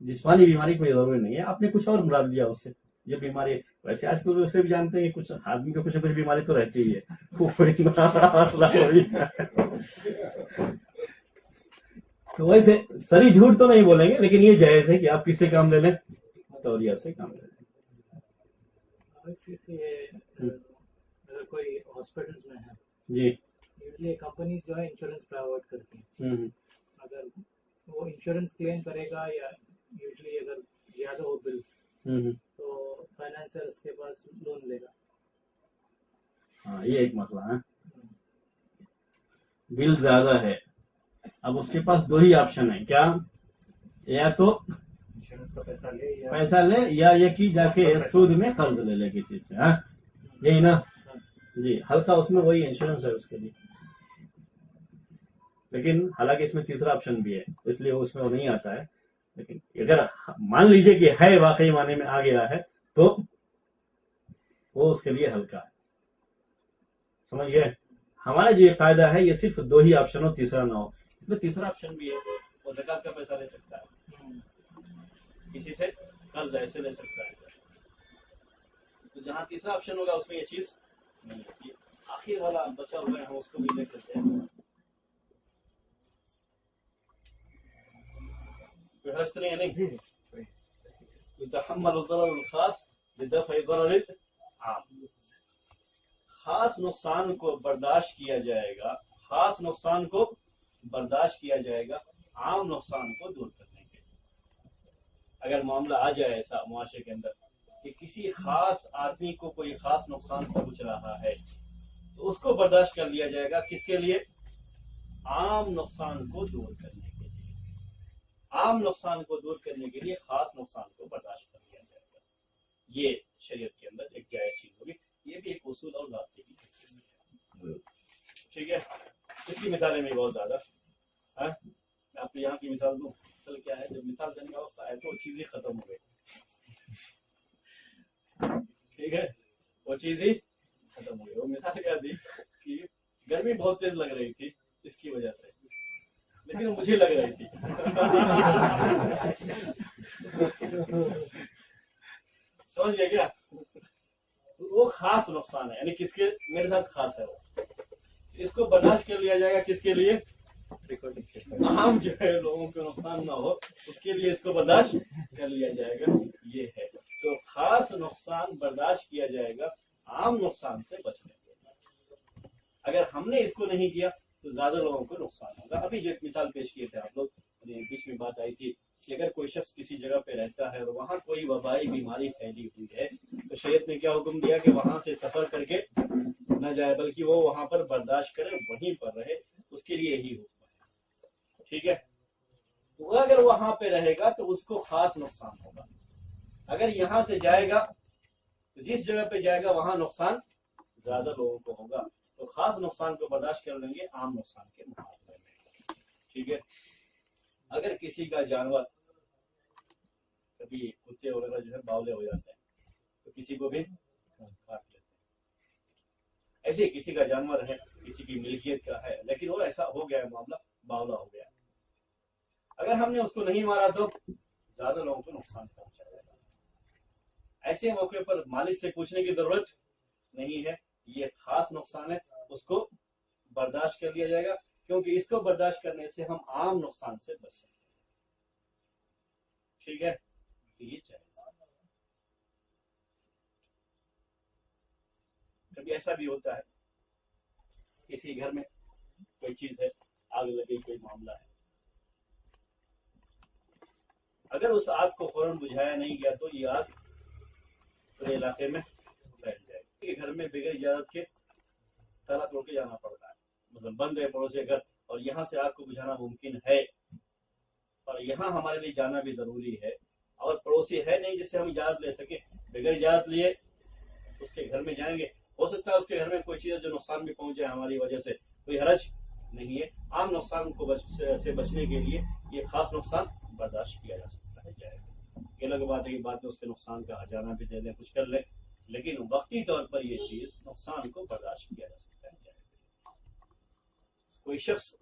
जिस्मानी बीमारी कोई जरूरी नहीं है, आपने कुछ और मुराद लिया उससे जो बीमारी है। वैसे आजकल वैसे भी जानते हैं कि कुछ आदमी को कुछ न कुछ बीमारी तो रहती ही है। तो वैसे सरी झूठ तो नहीं बोलेंगे लेकिन ये जायज है कि आप किससे काम ले लें, तौरिया से काम ले लें। अगर कोई हॉस्पिटल्स में है जी यूजली कंपनी जो है इंश्योरेंस प्रोवाइड करती है, अगर वो इंश्योरेंस क्लेम करेगा या यूजली अगर ज्यादा हो बिल तो फाइनेंसर उसके पास लोन लेगा। हाँ ये एक मसला है, बिल ज्यादा है। अब उसके पास दो ही ऑप्शन है, क्या, या तो इंश्योरेंस का पैसा ले या या ये कि जाके सूद में कर्ज ले ले किसी से। हाँ यही ना जी, हल्का उसमें वही इंश्योरेंस है उसके लिए। लेकिन हालांकि इसमें तीसरा ऑप्शन भी है इसलिए वो उसमें वो नहीं आता है। लेकिन अगर मान लीजिए कि है वाकई माने में आ गया है तो वो उसके लिए हल्का है, समझ गए। हमारा जो ये कायदा है ये सिर्फ दो ही ऑप्शन हो, तीसरा ना हो। इसमें तीसरा ऑप्शन भी है, वो ज़कात का पैसा ले सकता है, किसी से कर्ज ऐसे ले सकता है। तो जहां तीसरा ऑप्शन होगा उसमें ये चीज नहीं होती। आखिर वाला बचा हुआ है हम उसको भी देख लेते हैं। तो नहीं है नहीं युतहम्मलु ज़ररुल खास लिदफ़इ ज़ररिल आम, खास नुकसान को बर्दाश्त किया जाएगा, खास नुकसान को बर्दाश्त किया जाएगा आम नुकसान को दूर करने के लिए। अगर मामला आ जाए ऐसा मुआशरे के अंदर कि किसी खास आदमी को कोई खास नुकसान पहुंच रहा है तो उसको बर्दाश्त कर लिया जाएगा, किसके लिए, आम नुकसान को दूर करने के लिए। आम नुकसान को दूर करने के लिए खास नुकसान को बर्दाश्त कर लिया जाएगा। ये शरीयत के अंदर एक जायज चीज होगी। ये भी एक उसूल और ज़ाब्ते की हैसियत से है, ठीक है। इसकी मिसालें में बहुत ज्यादा है, मैं आपको यहाँ की मिसाल दूं। असल क्या है, जब मिसाल देने का वक्त आए तो वो चीज ही खत्म हो गई, ठीक है, वो चीज ही खत्म हो गई। वो मिसाल क्या दी कि गर्मी बहुत तेज लग रही थी इसकी वजह से, लेकिन मुझे लग रही थी समझ गए क्या। तो वो खास नुकसान है, यानी किसके, मेरे साथ खास है वो, इसको बर्दाश्त कर लिया जाएगा, किसके लिए, आम जो है लोगों को नुकसान ना हो उसके लिए इसको बर्दाश्त कर लिया जाएगा। ये है, तो खास नुकसान बर्दाश्त किया जाएगा आम नुकसान से बचने के। अगर हमने इसको नहीं किया तो ज्यादा लोगों को नुकसान होगा। अभी जो एक मिसाल पेश किए थे आप लोग, बीच में बात आई थी कि अगर कोई शख्स किसी जगह पे रहता है और वहां कोई वबाई बीमारी फैली हुई है तो تو شریعت نے کیا حکم دیا کہ وہاں سے سفر کر کے نہ جائے بلکہ وہ وہاں پر برداشت کرے، وہیں پر رہے، اس کے لیے یہی حکم ہے، ٹھیک ہے۔ تو اگر وہاں پہ رہے گا تو اس کو خاص نقصان ہوگا، اگر یہاں سے جائے گا تو جس جگہ پہ جائے گا وہاں نقصان زیادہ لوگوں کو ہوگا، تو خاص نقصان کو برداشت کر لیں گے عام نقصان کے مقابلے میں، ٹھیک ہے۔ اگر کسی کا جانور، کبھی کتے وغیرہ جو ہے باولے ہو جاتے ہیں تو کسی کو بھی کاٹ لیتے ہیں، ایسے کسی کا جانور ہے، کسی کی ملکیت کا ہے، لیکن وہ ایسا ہو گیا ہے معاملہ، باولا ہو گیا، اگر ہم نے اس کو نہیں مارا تو زیادہ لوگوں کو نقصان پہنچا جائے گا۔ ایسے موقع پر مالک سے پوچھنے کی ضرورت نہیں ہے، یہ خاص نقصان ہے، اس کو برداشت کر لیا جائے گا، کیونکہ اس کو برداشت کرنے سے ہم عام نقصان سے بچ سکتے ہیں، ٹھیک ہے۔ تو یہ چاہیے، کبھی ایسا بھی ہوتا ہے کسی گھر میں کوئی چیز ہے، آگ لگی، کوئی معاملہ ہے، اگر اس آگ کو فوراً بجھایا نہیں گیا تو یہ آگ پورے علاقے میں پھیل جائے گی۔ گھر میں بغیر اجازت کے تالا توڑ کے جانا پڑتا ہے، مطلب بند ہے پڑوسی گھر اور یہاں سے آگ کو بجھانا ممکن ہے، اور یہاں ہمارے لیے جانا بھی ضروری ہے، اور پڑوسی ہے نہیں جس سے ہم اجازت لے سکیں، بغیر اجازت لیے اس کے گھر میں جائیں گے، ہو سکتا ہے اس کے گھر میں کوئی چیز جو نقصان بھی پہنچ جائے ہماری وجہ سے، کوئی حرج نہیں ہے، عام نقصان کو سے بچنے کے لیے یہ خاص نقصان برداشت کیا جا سکتا ہے، جائے گا۔ یہ الگ بات ہے کہ بعد میں اس کے نقصان کا ہرجانہ بھی دے دیں، کچھ کر لیں، لیکن وقتی طور پر یہ چیز نقصان کو برداشت کیا جا سکتا ہے، جائے گا۔ کوئی شخص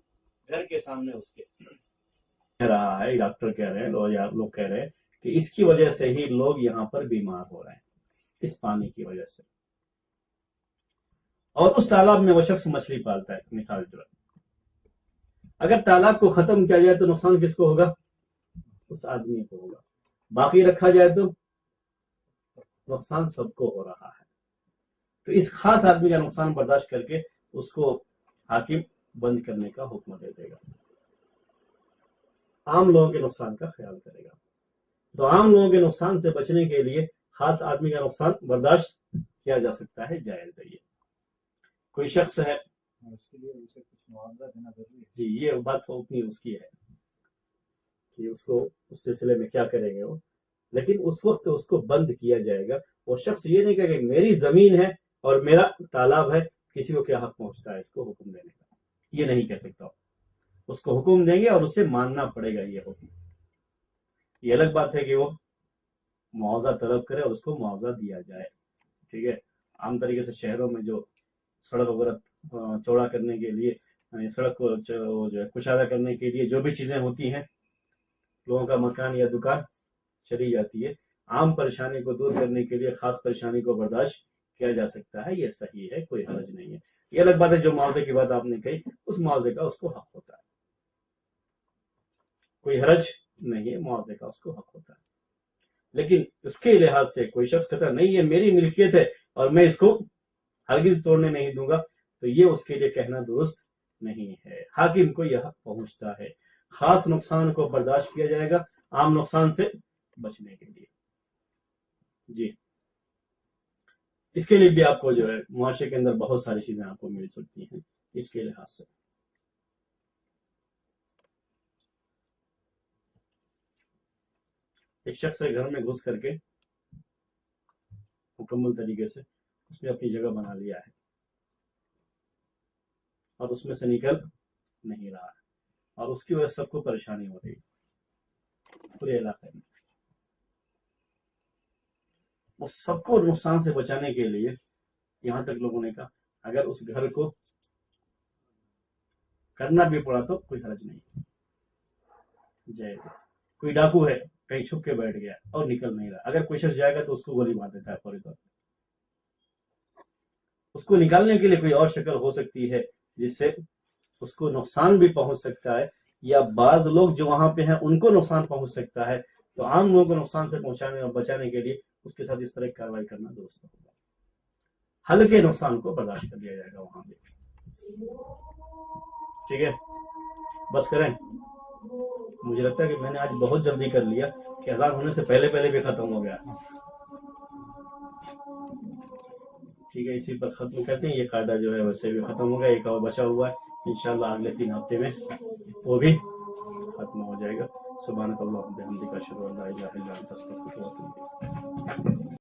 گھر کے سامنے اس کے کہہ رہا ہے، ڈاکٹر کہہ رہے ہیں، لوگ کہہ رہے ہیں کہ اس کی وجہ سے ہی لوگ یہاں پر بیمار ہو رہے ہیں، اس پانی کی وجہ سے، اور اس تالاب میں وہ شخص مچھلی پالتا ہے، مثال جو ہے، اگر تالاب کو ختم کیا جائے تو نقصان کس کو ہوگا؟ اس آدمی کو ہوگا، باقی رکھا جائے تو نقصان سب کو ہو رہا ہے، تو اس خاص آدمی کا نقصان برداشت کر کے اس کو حاکم بند کرنے کا حکم دے دے گا، عام لوگوں کے نقصان کا خیال کرے گا۔ تو عام لوگوں کے نقصان سے بچنے کے لیے خاص آدمی کا نقصان برداشت کیا جا سکتا ہے، جائز ہے۔ کوئی شخص ہے، اس کے لیے اسے کچھ معاوضہ دینا ضروری ہے۔ جی یہ بات اتنی اس کی ہے کہ اس کو اس سلسلے میں کیا کریں گے وہ، لیکن اس وقت اس کو بند کیا جائے گا۔ وہ شخص یہ نہیں کہے کہ میری زمین ہے اور میرا تالاب ہے، کسی کو کیا حق پہنچتا ہے اس کو حکم دینے کا، یہ نہیں کہہ سکتا، اس کو حکم دیں گے اور اسے ماننا پڑے گا یہ حکم۔ یہ الگ بات ہے کہ وہ معاوضہ طلب کرے اور اس کو معاوضہ دیا جائے، ٹھیک ہے۔ عام طریقے سے شہروں میں جو سڑک وغیرہ چوڑا کرنے کے لیے، سڑک کو جو ہے کشادہ کرنے کے لیے جو بھی چیزیں ہوتی ہیں، لوگوں کا مکان یا دکان چلی جاتی ہے، عام پریشانی کو دور کرنے کے لیے خاص پریشانی کو برداشت کیا جا سکتا ہے، یہ صحیح ہے، کوئی حرج نہیں ہے۔ یہ الگ بات ہے جو معاوضے کی بات آپ نے کہی، اس معاوضے کا اس کو حق ہوتا ہے، کوئی حرج نہیں ہے، معاوضے کا اس کو حق ہوتا ہے، لیکن اس کے لحاظ سے کوئی شخص کہتا نہیں یہ میری ملکیت ہے اور میں اس کو ہرگز توڑنے نہیں دوں گا، تو یہ اس کے لیے کہنا درست نہیں ہے۔ حاکم کو یہ حق پہنچتا ہے، خاص نقصان کو برداشت کیا جائے گا عام نقصان سے بچنے کے لیے۔ جی اس کے لیے بھی آپ کو جو ہے معاشرے کے اندر بہت ساری چیزیں آپ کو مل سکتی ہیں اس کے لحاظ سے۔ ایک شخص گھر میں گھس کر کے مکمل طریقے سے اس نے اپنی جگہ بنا لیا ہے اور اس میں سے نکل نہیں رہا ہے، اور اس کی وجہ سے سب کو پریشانی ہو رہی ہے پورے علاقے میں۔ وہ سب کو نقصان سے بچانے کے لیے یہاں تک لوگوں نے کہا اگر اس گھر کو کرنا بھی پڑا تو کوئی حرج نہیں، جائز۔ کوئی ڈاکو ہے کہیں چھپ کے بیٹھ گیا اور نکل نہیں رہا، اگر کوئی شخص جائے گا تو اس کو گولی مار دیتا ہے فوری طور پہ۔ اس کو نکالنے کے لیے کوئی اور شکل ہو سکتی ہے جس سے اس کو نقصان بھی پہنچ سکتا ہے، یا بعض لوگ جو وہاں پہ ہیں ان کو نقصان پہنچ سکتا ہے، تو عام لوگوں کو نقصان سے پہنچانے اور بچانے کے لیے اس کے ساتھ اس طرح کی کارروائی کرنا درست ہوگا، ہلکے نقصان کو برداشت کر دیا جائے گا وہاں پہ، ٹھیک ہے۔ بس کریں، مجھے لگتا ہے کہ میں نے آج بہت جلدی کر لیا کہ اذان ہونے سے پہلے بھی ختم ہو گیا۔ ٹھیک ہے، اسی پر ختم کرتے ہیں. یہ قاعدہ جو ہے ویسے بھی ختم ہوگا، ایک اور بچا ہوا ہے، انشاءاللہ اگلے 3 ہفتے میں وہ بھی ختم ہو جائے گا. سبحانک اللہم و بحمدک، اشہد ان لا الہ الا انت، استغفرک و اتوب الیک.